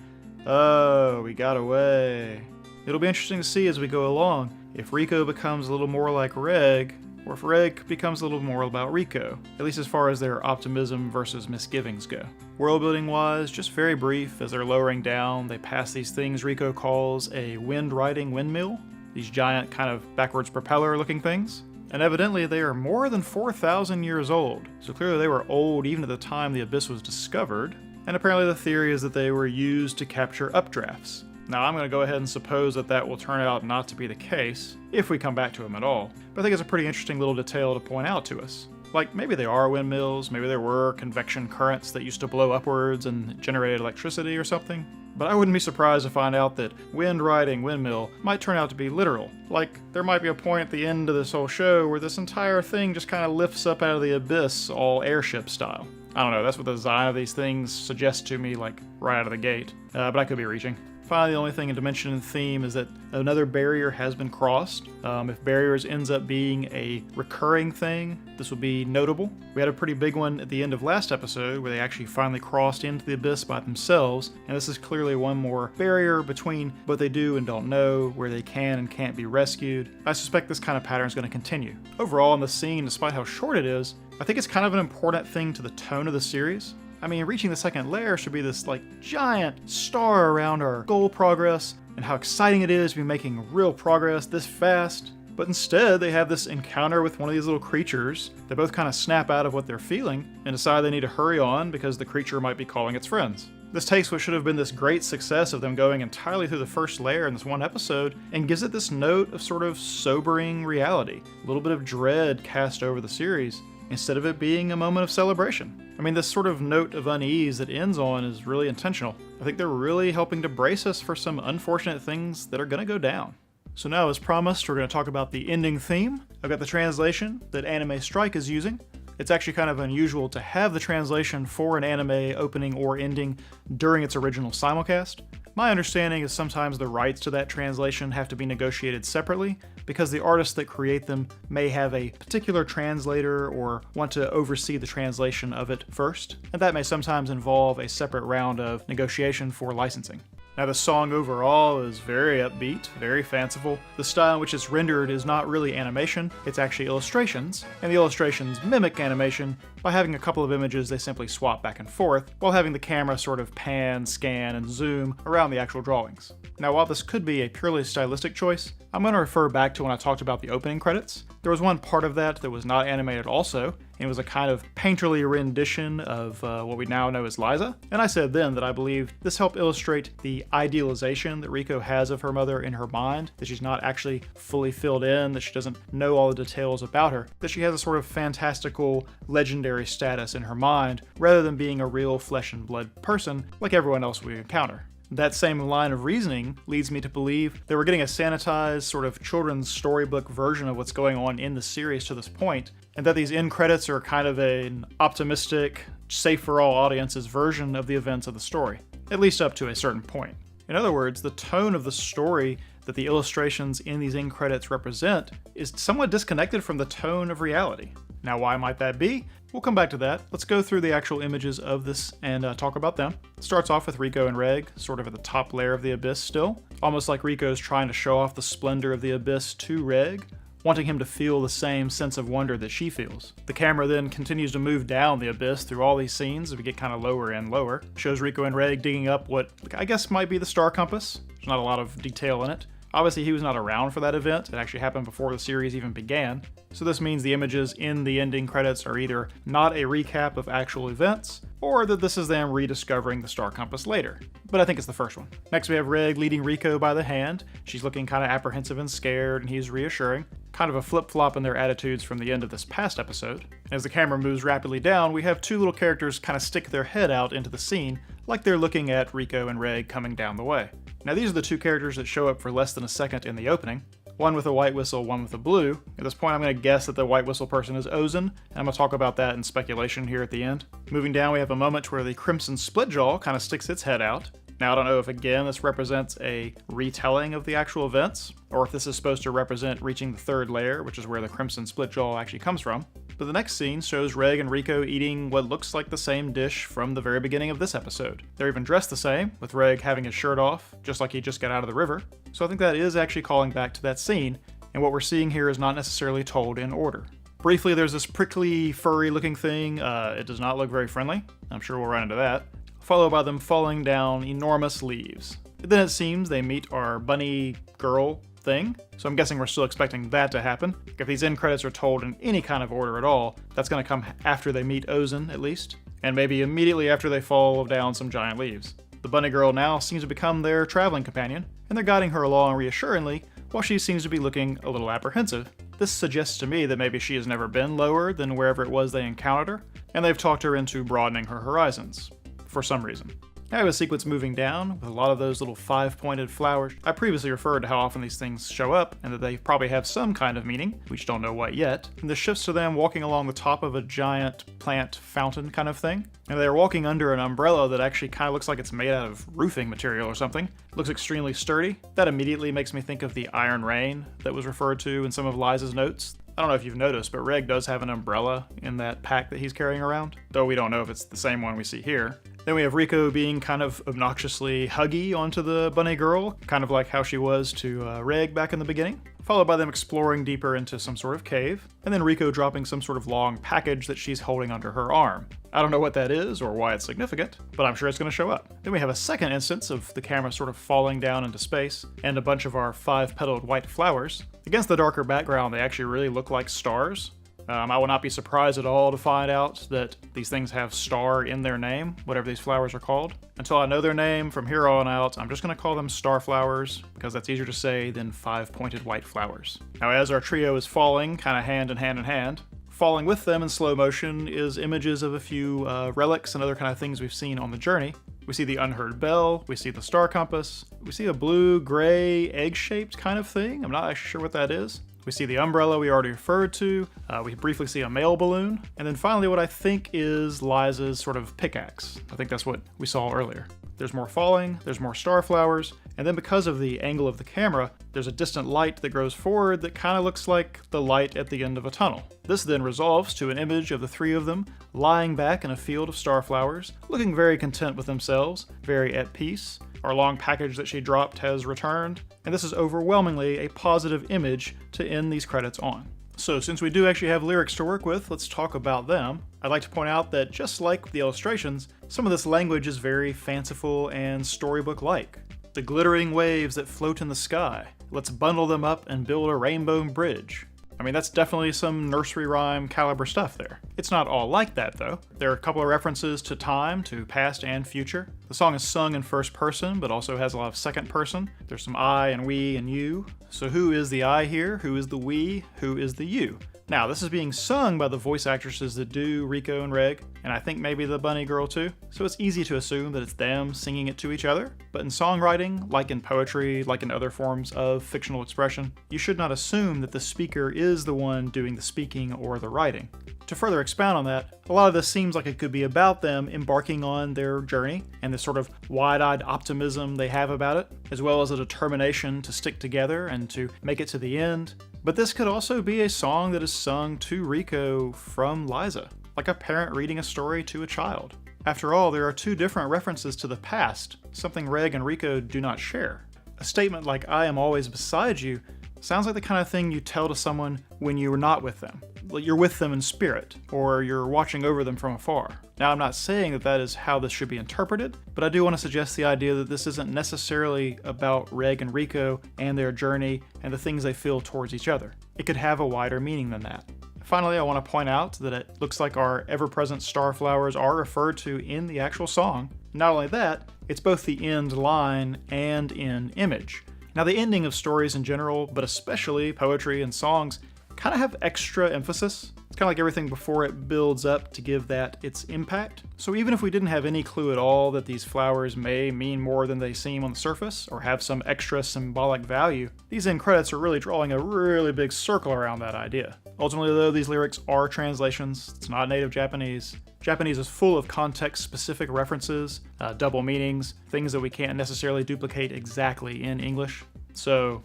A: Oh, we got away. It'll be interesting to see as we go along if Rico becomes a little more like Reg, or if Reg becomes a little more about Rico, at least as far as their optimism versus misgivings go. World-building wise, just very brief. As they're lowering down, they pass these things Rico calls a wind-riding windmill, these giant kind of backwards propeller-looking things. And evidently they are more than 4,000 years old, so clearly they were old even at the time the abyss was discovered, and apparently the theory is that they were used to capture updrafts. Now I'm going to go ahead and suppose that that will turn out not to be the case, if we come back to them at all, but I think it's a pretty interesting little detail to point out to us. Like, maybe they are windmills, maybe there were convection currents that used to blow upwards and generated electricity or something, but I wouldn't be surprised to find out that wind-riding windmill might turn out to be literal. Like, there might be a point at the end of this whole show where this entire thing just kind of lifts up out of the abyss, all airship style. I don't know, that's what the design of these things suggests to me, like, right out of the gate, but I could be reaching. Finally, the only thing to mention in theme is that another barrier has been crossed. If barriers ends up being a recurring thing, this will be notable. We had a pretty big one at the end of last episode where they actually finally crossed into the abyss by themselves, and this is clearly one more barrier between what they do and don't know, where they can and can't be rescued. I suspect this kind of pattern is going to continue. Overall, in the scene, despite how short it is, I think it's kind of an important thing to the tone of the series. I mean, reaching the second lair should be this, like, giant star around our goal progress, and how exciting it is to be making real progress this fast. But instead, they have this encounter with one of these little creatures. They both kind of snap out of what they're feeling, and decide they need to hurry on because the creature might be calling its friends. This takes what should have been this great success of them going entirely through the first layer in this one episode, and gives it this note of sort of sobering reality. A little bit of dread cast over the series, instead of it being a moment of celebration. I mean, this sort of note of unease that ends on is really intentional. I think they're really helping to brace us for some unfortunate things that are going to go down. So now, as promised, we're going to talk about the ending theme. I've got the translation that Anime Strike is using. It's actually kind of unusual to have the translation for an anime opening or ending during its original simulcast. My understanding is sometimes the rights to that translation have to be negotiated separately because the artists that create them may have a particular translator or want to oversee the translation of it first, and that may sometimes involve a separate round of negotiation for licensing. Now, the song overall is very upbeat, very fanciful. The style in which it's rendered is not really animation, it's actually illustrations, and the illustrations mimic animation by having a couple of images they simply swap back and forth, while having the camera sort of pan, scan, and zoom around the actual drawings. Now, while this could be a purely stylistic choice, I'm going to refer back to when I talked about the opening credits. There was one part of that was not animated also, and it was a kind of painterly rendition of what we now know as Liza, and I said then that I believe this helped illustrate the idealization that Riko has of her mother in her mind, that she's not actually fully filled in, that she doesn't know all the details about her, that she has a sort of fantastical, legendary status in her mind, rather than being a real flesh and blood person like everyone else we encounter. That same line of reasoning leads me to believe that we're getting a sanitized, sort of children's storybook version of what's going on in the series to this point, and that these end credits are kind of an optimistic, safe-for-all audiences version of the events of the story, at least up to a certain point. In other words, the tone of the story that the illustrations in these end credits represent is somewhat disconnected from the tone of reality. Now, why might that be? We'll come back to that. Let's go through the actual images of this and talk about them. It starts off with Riko and Reg, sort of at the top layer of the abyss still, almost like Riko's trying to show off the splendor of the abyss to Reg, wanting him to feel the same sense of wonder that she feels. The camera then continues to move down the abyss through all these scenes as we get kind of lower and lower. Shows Riko and Reg digging up what I guess might be the star compass. There's not a lot of detail in it. Obviously, he was not around for that event. It actually happened before the series even began. So this means the images in the ending credits are either not a recap of actual events, or that this is them rediscovering the star compass later. But I think it's the first one. Next we have Reg leading Riko by the hand. She's looking kind of apprehensive and scared, and he's reassuring. Kind of a flip-flop in their attitudes from the end of this past episode. As the camera moves rapidly down, we have two little characters kind of stick their head out into the scene, like they're looking at Riko and Reg coming down the way. Now these are the two characters that show up for less than a second in the opening. One with a white whistle, one with a blue. At this point I'm going to guess that the white whistle person is Ozen, and I'm going to talk about that in speculation here at the end. Moving down we have a moment where the Crimson Splitjaw kind of sticks its head out. Now I don't know if again this represents a retelling of the actual events, or if this is supposed to represent reaching the third layer, which is where the Crimson Splitjaw actually comes from. But the next scene shows Reg and Riko eating what looks like the same dish from the very beginning of this episode. They're even dressed the same, with Reg having his shirt off, just like he just got out of the river. So I think that is actually calling back to that scene, and what we're seeing here is not necessarily told in order. Briefly, there's this prickly, furry looking thing. It does not look very friendly. I'm sure we'll run into that. Followed by them falling down enormous leaves. Then it seems they meet our bunny girl thing, so I'm guessing we're still expecting that to happen. If these end credits are told in any kind of order at all, that's going to come after they meet Ozen, at least, and maybe immediately after they fall down some giant leaves. The bunny girl now seems to become their traveling companion, and they're guiding her along reassuringly, while she seems to be looking a little apprehensive. This suggests to me that maybe she has never been lower than wherever it was they encountered her, and they've talked her into broadening her horizons, for some reason. I have a sequence moving down with a lot of those little five-pointed flowers. I previously referred to how often these things show up and that they probably have some kind of meaning. We just don't know what yet. And this shifts to them walking along the top of a giant plant fountain kind of thing. And they're walking under an umbrella that actually kind of looks like it's made out of roofing material or something. It looks extremely sturdy. That immediately makes me think of the Iron Rain that was referred to in some of Liza's notes. I don't know if you've noticed, but Reg does have an umbrella in that pack that he's carrying around, though we don't know if it's the same one we see here. Then we have Riko being kind of obnoxiously huggy onto the bunny girl, kind of like how she was to Reg back in the beginning, followed by them exploring deeper into some sort of cave, and then Riko dropping some sort of long package that she's holding under her arm. I don't know what that is or why it's significant, but I'm sure it's going to show up. Then we have a second instance of the camera sort of falling down into space, and a bunch of our five-petaled white flowers. Against the darker background, they actually really look like stars. I will not be surprised at all to find out that these things have star in their name, whatever these flowers are called. Until I know their name, from here on out, I'm just going to call them star flowers, because that's easier to say than five-pointed white flowers. Now, as our trio is falling, kind of hand in hand, falling with them in slow motion is images of a few relics and other kind of things we've seen on the journey. We see the unheard bell, we see the star compass, we see a blue-gray egg-shaped kind of thing. I'm not actually sure what that is. We see the umbrella we already referred to, we briefly see a mail balloon, and then finally what I think is Liza's sort of pickaxe. I think that's what we saw earlier. There's more falling, there's more star flowers, and then because of the angle of the camera, there's a distant light that grows forward that kind of looks like the light at the end of a tunnel. This then resolves to an image of the three of them lying back in a field of star flowers, looking very content with themselves, very at peace. Our long package that she dropped has returned, and this is overwhelmingly a positive image to end these credits on. So since we do actually have lyrics to work with, let's talk about them. I'd like to point out that just like the illustrations, some of this language is very fanciful and storybook-like. The glittering waves that float in the sky. Let's bundle them up and build a rainbow bridge. I mean, that's definitely some nursery rhyme caliber stuff there. It's not all like that, though. There are a couple of references to time, to past and future. The song is sung in first person, but also has a lot of second person. There's some I and we and you. So who is the I here? Who is the we? Who is the you? Now, this is being sung by the voice actresses that do Rico and Reg, and I think maybe the bunny girl too, so it's easy to assume that it's them singing it to each other. But in songwriting, like in poetry, like in other forms of fictional expression, you should not assume that the speaker is the one doing the speaking or the writing. To further expound on that, a lot of this seems like it could be about them embarking on their journey and the sort of wide-eyed optimism they have about it, as well as a determination to stick together and to make it to the end. But this could also be a song that is sung to Rico from Liza, like a parent reading a story to a child. After all, there are two different references to the past, something Reg and Rico do not share. A statement like "I am always beside you" sounds like the kind of thing you tell to someone when you're not with them. You're with them in spirit, or you're watching over them from afar. Now, I'm not saying that that is how this should be interpreted, but I do want to suggest the idea that this isn't necessarily about Reg and Rico and their journey and the things they feel towards each other. It could have a wider meaning than that. Finally, I want to point out that it looks like our ever-present star flowers are referred to in the actual song. Not only that, it's both the end line and end image. Now, the ending of stories in general, but especially poetry and songs, kind of have extra emphasis. It's kind of like everything before it builds up to give that its impact. So even if we didn't have any clue at all that these flowers may mean more than they seem on the surface, or have some extra symbolic value, these end credits are really drawing a really big circle around that idea. Ultimately, though, these lyrics are translations. It's not native Japanese. Japanese is full of context-specific references, double meanings, things that we can't necessarily duplicate exactly in English. So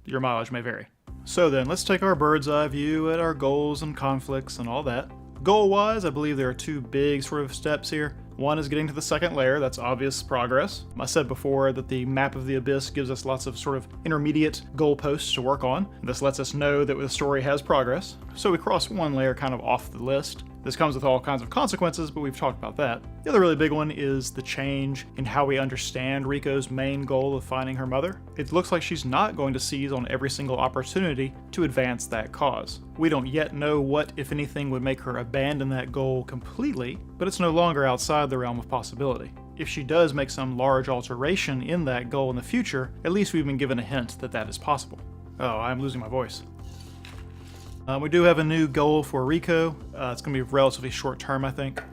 A: your mileage may vary. So then, let's take our bird's eye view at our goals and conflicts and all that. Goal-wise, I believe there are two big sort of steps here. One is getting to the second layer, that's obvious progress. I said before that the map of the abyss gives us lots of sort of intermediate goalposts to work on. This lets us know that the story has progress. So we cross one layer kind of off the list. This comes with all kinds of consequences, but we've talked about that. The other really big one is the change in how we understand Rico's main goal of finding her mother. It looks like she's not going to seize on every single opportunity to advance that cause. We don't yet know what, if anything, would make her abandon that goal completely, but it's no longer outside the realm of possibility. If she does make some large alteration in that goal in the future, at least we've been given a hint that that is possible. Oh, I'm losing my voice. We do have a new goal for Rico. It's going to be relatively short term, I think.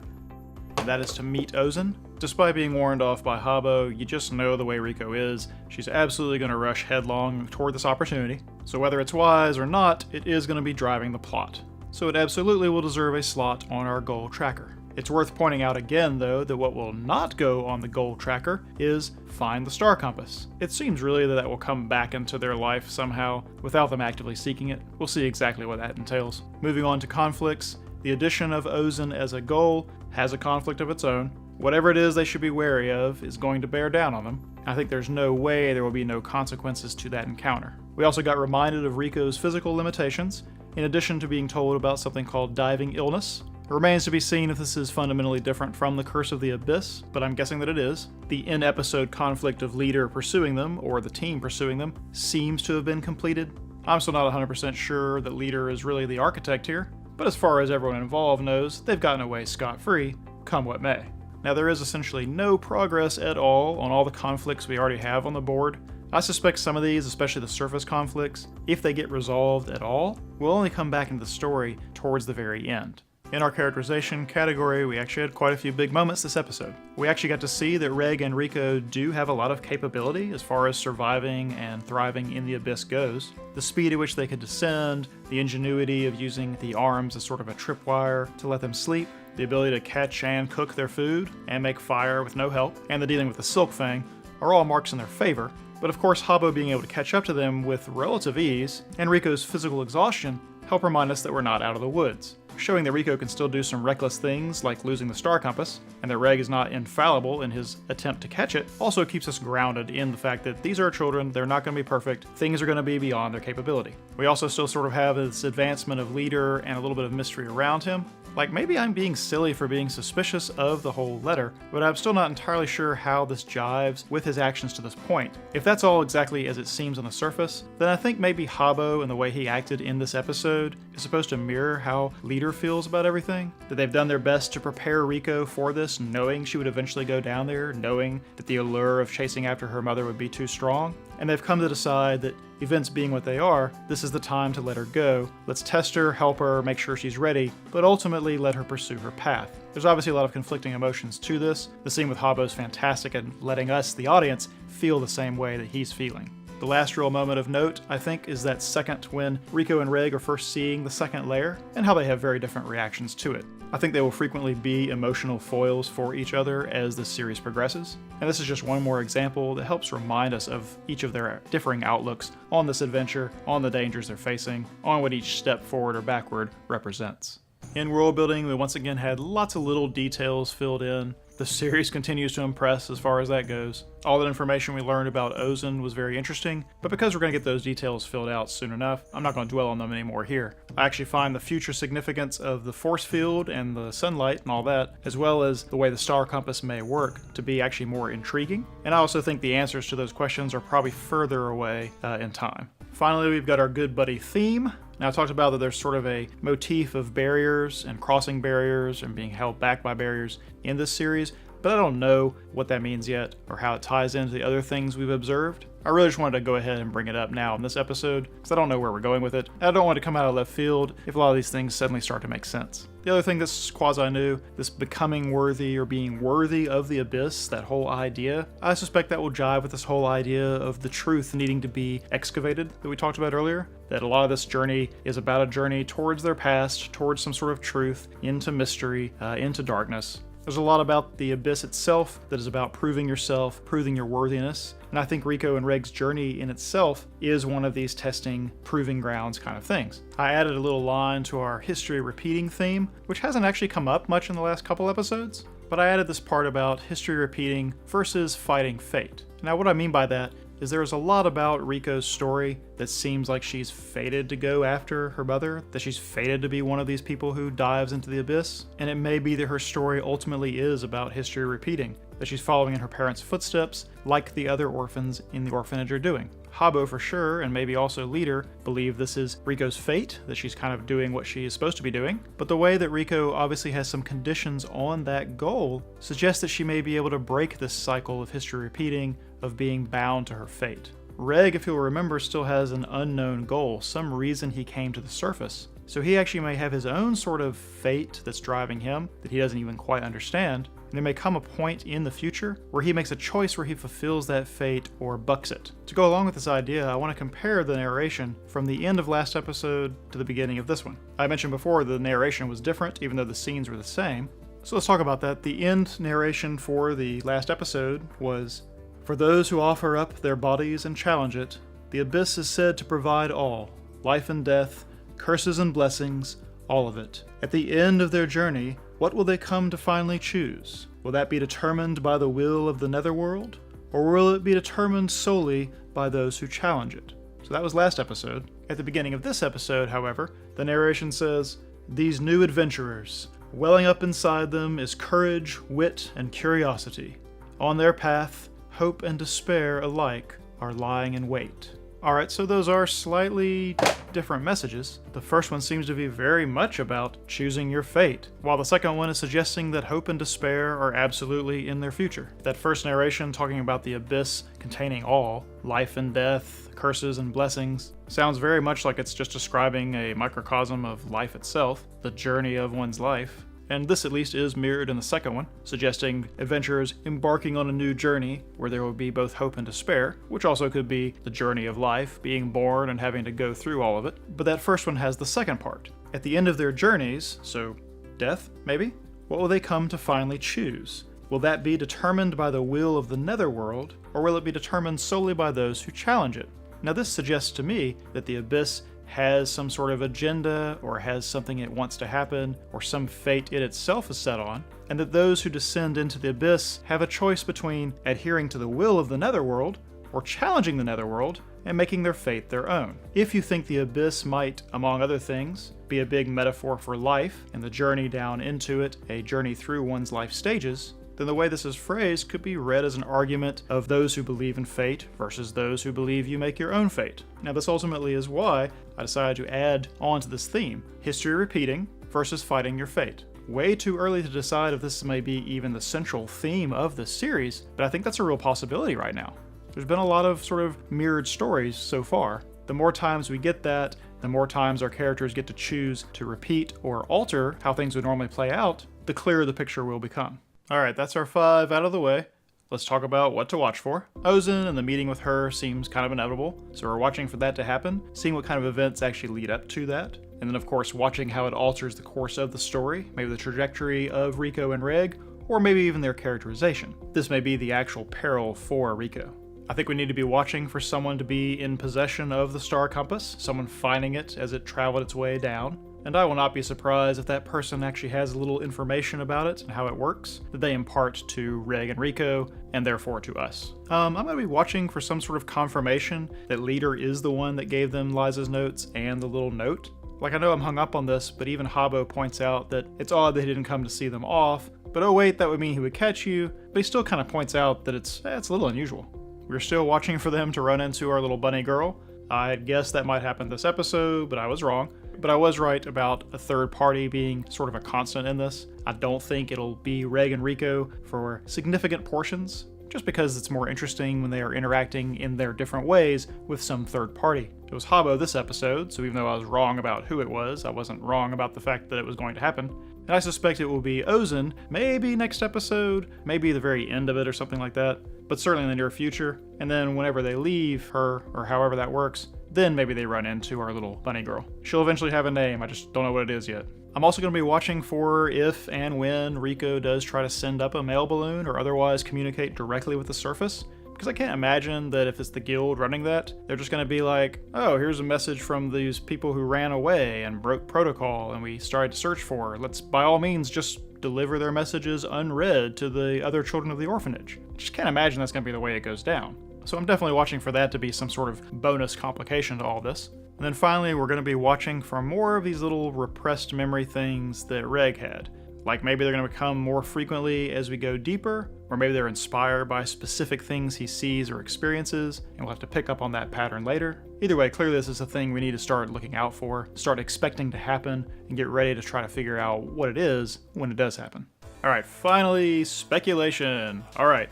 A: And that is to meet Ozen. Despite being warned off by Habo, you just know the way Rico is. She's absolutely going to rush headlong toward this opportunity. So whether it's wise or not, it is going to be driving the plot. So it absolutely will deserve a slot on our goal tracker. It's worth pointing out again, though, that what will not go on the goal tracker is find the star compass. It seems really that will come back into their life somehow without them actively seeking it. We'll see exactly what that entails. Moving on to conflicts, the addition of Ozen as a goal has a conflict of its own. Whatever it is they should be wary of is going to bear down on them. I think there's no way there will be no consequences to that encounter. We also got reminded of Rico's physical limitations, in addition to being told about something called diving illness. It remains to be seen if this is fundamentally different from the Curse of the Abyss, but I'm guessing that it is. The in-episode conflict of Leader pursuing them, or the team pursuing them, seems to have been completed. I'm still not 100% sure that Leader is really the architect here, but as far as everyone involved knows, they've gotten away scot-free, come what may. Now, there is essentially no progress at all on all the conflicts we already have on the board. I suspect some of these, especially the surface conflicts, if they get resolved at all, will only come back into the story towards the very end. In our characterization category, we actually had quite a few big moments this episode. We actually got to see that Reg and Rico do have a lot of capability as far as surviving and thriving in the abyss goes. The speed at which they could descend, the ingenuity of using the arms as sort of a tripwire to let them sleep, the ability to catch and cook their food and make fire with no help, and the dealing with the Silk Fang are all marks in their favor. But of course, Habbo being able to catch up to them with relative ease, and Rico's physical exhaustion help remind us that we're not out of the woods, showing that Rico can still do some reckless things like losing the star compass, and that Reg is not infallible in his attempt to catch it, also keeps us grounded in the fact that these are children, they're not going to be perfect, things are going to be beyond their capability. We also still sort of have this advancement of leader and a little bit of mystery around him. Like, maybe I'm being silly for being suspicious of the whole letter, but I'm still not entirely sure how this jives with his actions to this point. If that's all exactly as it seems on the surface, then I think maybe Habbo and the way he acted in this episode is supposed to mirror how Leader feels about everything. That they've done their best to prepare Rico for this, knowing she would eventually go down there, knowing that the allure of chasing after her mother would be too strong. And they've come to decide that, events being what they are, this is the time to let her go. Let's test her, help her, make sure she's ready, but ultimately let her pursue her path. There's obviously a lot of conflicting emotions to this. The scene with Habbo is fantastic at letting us, the audience, feel the same way that he's feeling. The last real moment of note, I think, is that second when Rico and Reg are first seeing the second layer, and how they have very different reactions to it. I think they will frequently be emotional foils for each other as the series progresses, and this is just one more example that helps remind us of each of their differing outlooks on this adventure, on the dangers they're facing, on what each step forward or backward represents. In world building, we once again had lots of little details filled in. The series continues to impress as far as that goes. All that information we learned about Ozen was very interesting, but because we're going to get those details filled out soon enough, I'm not going to dwell on them anymore here. I actually find the future significance of the force field and the sunlight and all that, as well as the way the star compass may work, to be actually more intriguing. And I also think the answers to those questions are probably further away in time. Finally, we've got our good buddy theme. Now, I talked about that there's sort of a motif of barriers and crossing barriers and being held back by barriers in this series, but I don't know what that means yet or how it ties into the other things we've observed. I really just wanted to go ahead and bring it up now in this episode because I don't know where we're going with it. I don't want to come out of left field if a lot of these things suddenly start to make sense. The other thing that's quasi-new, this becoming worthy or being worthy of the abyss, that whole idea, I suspect that will jive with this whole idea of the truth needing to be excavated that we talked about earlier. That a lot of this journey is about a journey towards their past, towards some sort of truth, into mystery, into darkness. There's a lot about the abyss itself that is about proving yourself, proving your worthiness, and I think Rico and Reg's journey in itself is one of these testing, proving grounds kind of things. I added a little line to our history repeating theme, which hasn't actually come up much in the last couple episodes, but I added this part about history repeating versus fighting fate. Now, what I mean by that is there's a lot about Rico's story that seems like she's fated to go after her mother, that she's fated to be one of these people who dives into the abyss, and it may be that her story ultimately is about history repeating, that she's following in her parents' footsteps like the other orphans in the orphanage are doing. Habbo for sure, and maybe also Leader, believe this is Rico's fate, that she's kind of doing what she is supposed to be doing, but the way that Rico obviously has some conditions on that goal suggests that she may be able to break this cycle of history repeating, of being bound to her fate. Reg, if you'll remember, still has an unknown goal, some reason he came to the surface. So he actually may have his own sort of fate that's driving him that he doesn't even quite understand. And there may come a point in the future where he makes a choice where he fulfills that fate or bucks it. To go along with this idea, I want to compare the narration from the end of last episode to the beginning of this one. I mentioned before the narration was different, even though the scenes were the same. So let's talk about that. The end narration for the last episode was, "For those who offer up their bodies and challenge it, the abyss is said to provide all, life and death, curses and blessings, all of it. At the end of their journey, what will they come to finally choose? Will that be determined by the will of the netherworld, or will it be determined solely by those who challenge it?" So that was last episode. At the beginning of this episode, however, the narration says, "These new adventurers, welling up inside them is courage, wit, and curiosity. On their path, hope and despair alike are lying in wait." Alright, so those are slightly different messages. The first one seems to be very much about choosing your fate, while the second one is suggesting that hope and despair are absolutely in their future. That first narration, talking about the abyss containing all, life and death, curses and blessings, sounds very much like it's just describing a microcosm of life itself, the journey of one's life. And this at least is mirrored in the second one, suggesting adventurers embarking on a new journey where there will be both hope and despair, which also could be the journey of life, being born and having to go through all of it. But that first one has the second part. At the end of their journeys, so death, maybe? What will they come to finally choose? Will that be determined by the will of the netherworld, or will it be determined solely by those who challenge it? Now this suggests to me that the abyss has some sort of agenda, or has something it wants to happen, or some fate it itself is set on, and that those who descend into the abyss have a choice between adhering to the will of the netherworld, or challenging the netherworld, and making their fate their own. If you think the abyss might, among other things, be a big metaphor for life, and the journey down into it a journey through one's life stages, then the way this is phrased could be read as an argument of those who believe in fate versus those who believe you make your own fate. Now this ultimately is why I decided to add on to this theme, history repeating versus fighting your fate. Way too early to decide if this may be even the central theme of this series, but I think that's a real possibility right now. There's been a lot of sort of mirrored stories so far. The more times we get that, the more times our characters get to choose to repeat or alter how things would normally play out, the clearer the picture will become. Alright, that's our 5 out of the way. Let's talk about what to watch for. Ozen and the meeting with her seems kind of inevitable, so we're watching for that to happen, seeing what kind of events actually lead up to that, and then of course watching how it alters the course of the story, maybe the trajectory of Rico and Reg, or maybe even their characterization. This may be the actual peril for Rico. I think we need to be watching for someone to be in possession of the star compass, someone finding it as it traveled its way down. And I will not be surprised if that person actually has a little information about it and how it works that they impart to Reg and Rico, and therefore to us. I'm going to be watching for some sort of confirmation that Leader is the one that gave them Liza's notes and the little note. Like, I know I'm hung up on this, but even Habbo points out that it's odd that he didn't come to see them off, but oh wait, that would mean he would catch you, but he still kind of points out that it's a little unusual. We're still watching for them to run into our little bunny girl. I'd guessed that might happen this episode, but I was wrong. But I was right about a third party being sort of a constant in this. I don't think it'll be Reg and Rico for significant portions, just because it's more interesting when they are interacting in their different ways with some third party. It was Habbo this episode, so even though I was wrong about who it was, I wasn't wrong about the fact that it was going to happen. And I suspect it will be Ozen, maybe next episode, maybe the very end of it or something like that, but certainly in the near future. And then whenever they leave her, or however that works, then maybe they run into our little bunny girl. She'll eventually have a name, I just don't know what it is yet. I'm also going to be watching for if and when Rico does try to send up a mail balloon or otherwise communicate directly with the surface. Because I can't imagine that if it's the guild running that, they're just going to be like, oh, here's a message from these people who ran away and broke protocol and we started to search for. Let's by all means just deliver their messages unread to the other children of the orphanage. I just can't imagine that's going to be the way it goes down. So I'm definitely watching for that to be some sort of bonus complication to all this. And then finally, we're going to be watching for more of these little repressed memory things that Reg had. Like maybe they're going to become more frequently as we go deeper, or maybe they're inspired by specific things he sees or experiences, and we'll have to pick up on that pattern later. Either way, clearly this is a thing we need to start looking out for, start expecting to happen, and get ready to try to figure out what it is when it does happen. Alright, finally, speculation. Alright.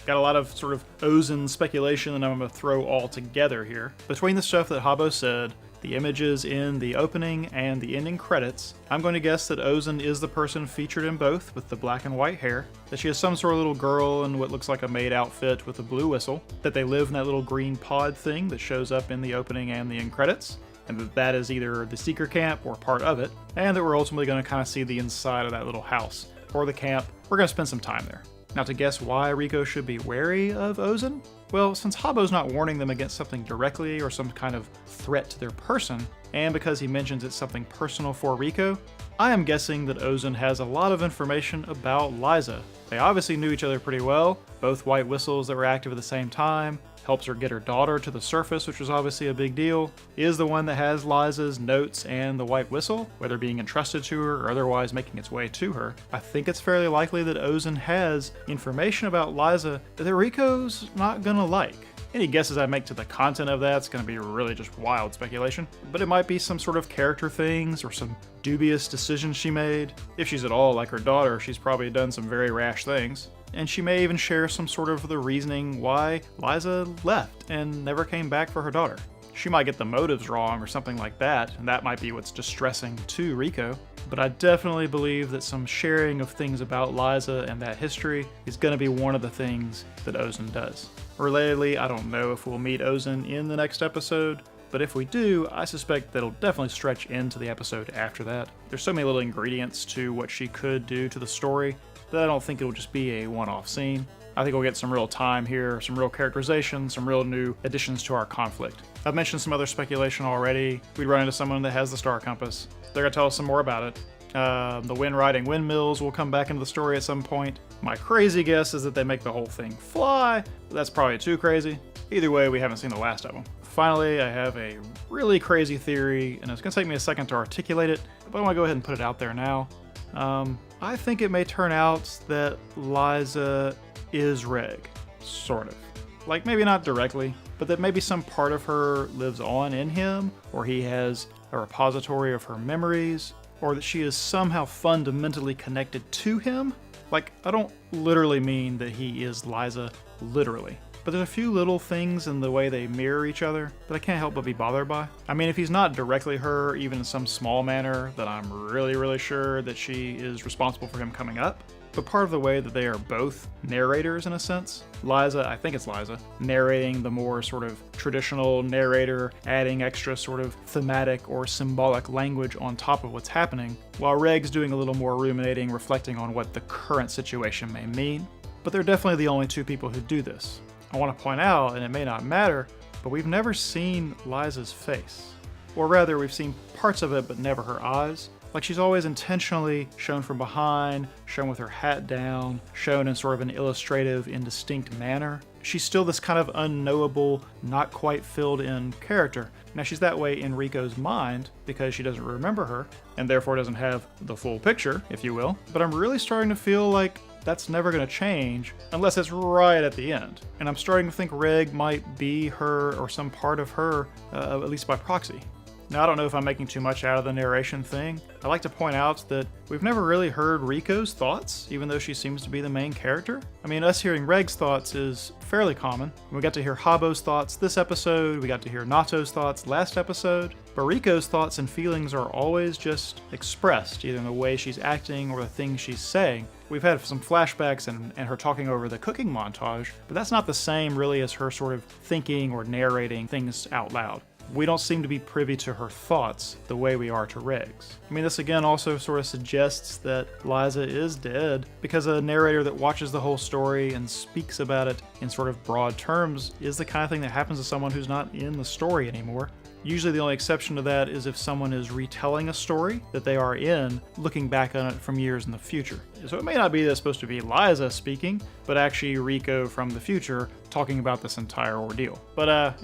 A: Got a lot of sort of Ozen speculation that I'm going to throw all together here. Between the stuff that Habbo said, the images in the opening and the ending credits, I'm going to guess that Ozen is the person featured in both with the black and white hair, that she is some sort of little girl in what looks like a maid outfit with a blue whistle, that they live in that little green pod thing that shows up in the opening and the end credits, and that that is either the seeker camp or part of it, and that we're ultimately going to kind of see the inside of that little house, or the camp. We're going to spend some time there. Now to guess why Rico should be wary of Ozen? Well, since Habbo's not warning them against something directly or some kind of threat to their person, and because he mentions it's something personal for Rico, I am guessing that Ozen has a lot of information about Liza. They obviously knew each other pretty well, both white whistles that were active at the same time, helps her get her daughter to the surface, which was obviously a big deal, is the one that has Liza's notes and the white whistle, whether being entrusted to her or otherwise making its way to her. I think it's fairly likely that Ozen has information about Liza that Rico's not gonna like. Any guesses I make to the content of that's going to be really just wild speculation, but it might be some sort of character things or some dubious decisions she made. If she's at all like her daughter, she's probably done some very rash things. And she may even share some sort of the reasoning why Liza left and never came back for her daughter. She might get the motives wrong or something like that, and that might be what's distressing to Rico. But I definitely believe that some sharing of things about Liza and that history is going to be one of the things that Ozen does. Relatedly, I don't know if we'll meet Ozen in the next episode, but if we do, I suspect that it'll definitely stretch into the episode after that. There's so many little ingredients to what she could do to the story that I don't think it'll just be a one-off scene. I think we'll get some real time here, some real characterization, some real new additions to our conflict. I've mentioned some other speculation already. We'd run into someone that has the star compass. They're going to tell us some more about it. The wind riding windmills will come back into the story at some point. My crazy guess is that they make the whole thing fly. That's probably too crazy. Either way, we haven't seen the last of them. Finally, I have a really crazy theory, and it's going to take me a second to articulate it, but I want to go ahead and put it out there now. I think it may turn out that Liza is Reg, sort of. Like, maybe not directly, but that maybe some part of her lives on in him, or he has a repository of her memories, or that she is somehow fundamentally connected to him. Like, I don't literally mean that he is Liza, literally. But there's a few little things in the way they mirror each other that I can't help but be bothered by. I mean, if he's not directly her, even in some small manner, then I'm really sure that she is responsible for him coming up. But part of the way that they are both narrators in a sense, Liza, I think it's Liza, narrating the more sort of traditional narrator, adding extra sort of thematic or symbolic language on top of what's happening, while Reg's doing a little more ruminating, reflecting on what the current situation may mean. But they're definitely the only two people who do this. I want to point out, and it may not matter, but we've never seen Liza's face. Or rather, we've seen parts of it, but never her eyes. Like, she's always intentionally shown from behind, shown with her hat down, shown in sort of an illustrative, indistinct manner. She's still this kind of unknowable, not quite filled in character. Now, she's that way in Rico's mind because she doesn't remember her, and therefore doesn't have the full picture, if you will. But I'm really starting to feel like that's never going to change unless it's right at the end. And I'm starting to think Reg might be her or some part of her, at least by proxy. Now, I don't know if I'm making too much out of the narration thing. I like to point out that we've never really heard Rico's thoughts, even though she seems to be the main character. I mean, us hearing Reg's thoughts is fairly common. We got to hear Habo's thoughts this episode, we got to hear Nato's thoughts last episode, but Rico's thoughts and feelings are always just expressed, either in the way she's acting or the things she's saying. We've had some flashbacks and her talking over the cooking montage, but that's not the same really as her sort of thinking or narrating things out loud. We don't seem to be privy to her thoughts the way we are to Reg's. I mean, this again also sort of suggests that Liza is dead because a narrator that watches the whole story and speaks about it in sort of broad terms is the kind of thing that happens to someone who's not in the story anymore. Usually the only exception to that is if someone is retelling a story that they are in, looking back on it from years in the future. So it may not be that it's supposed to be Liza speaking, but actually Rico from the future talking about this entire ordeal. But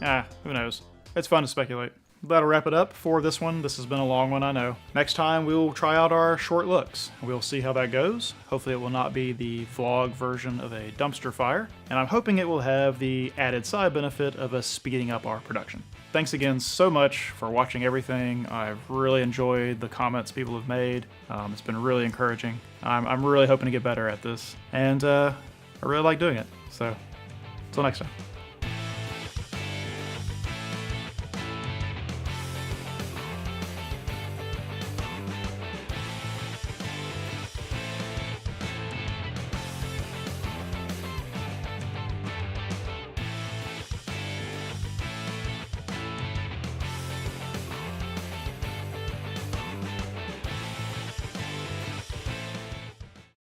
A: who knows? It's fun to speculate. That'll wrap it up for this one. This has been a long one, I know. Next time we'll try out our short looks. We'll see how that goes. Hopefully it will not be the vlog version of a dumpster fire, and I'm hoping it will have the added side benefit of us speeding up our production. Thanks again so much for watching everything. I've really enjoyed the comments people have made. It's been really encouraging. I'm really hoping to get better at this, and I really like doing it. So, until next time.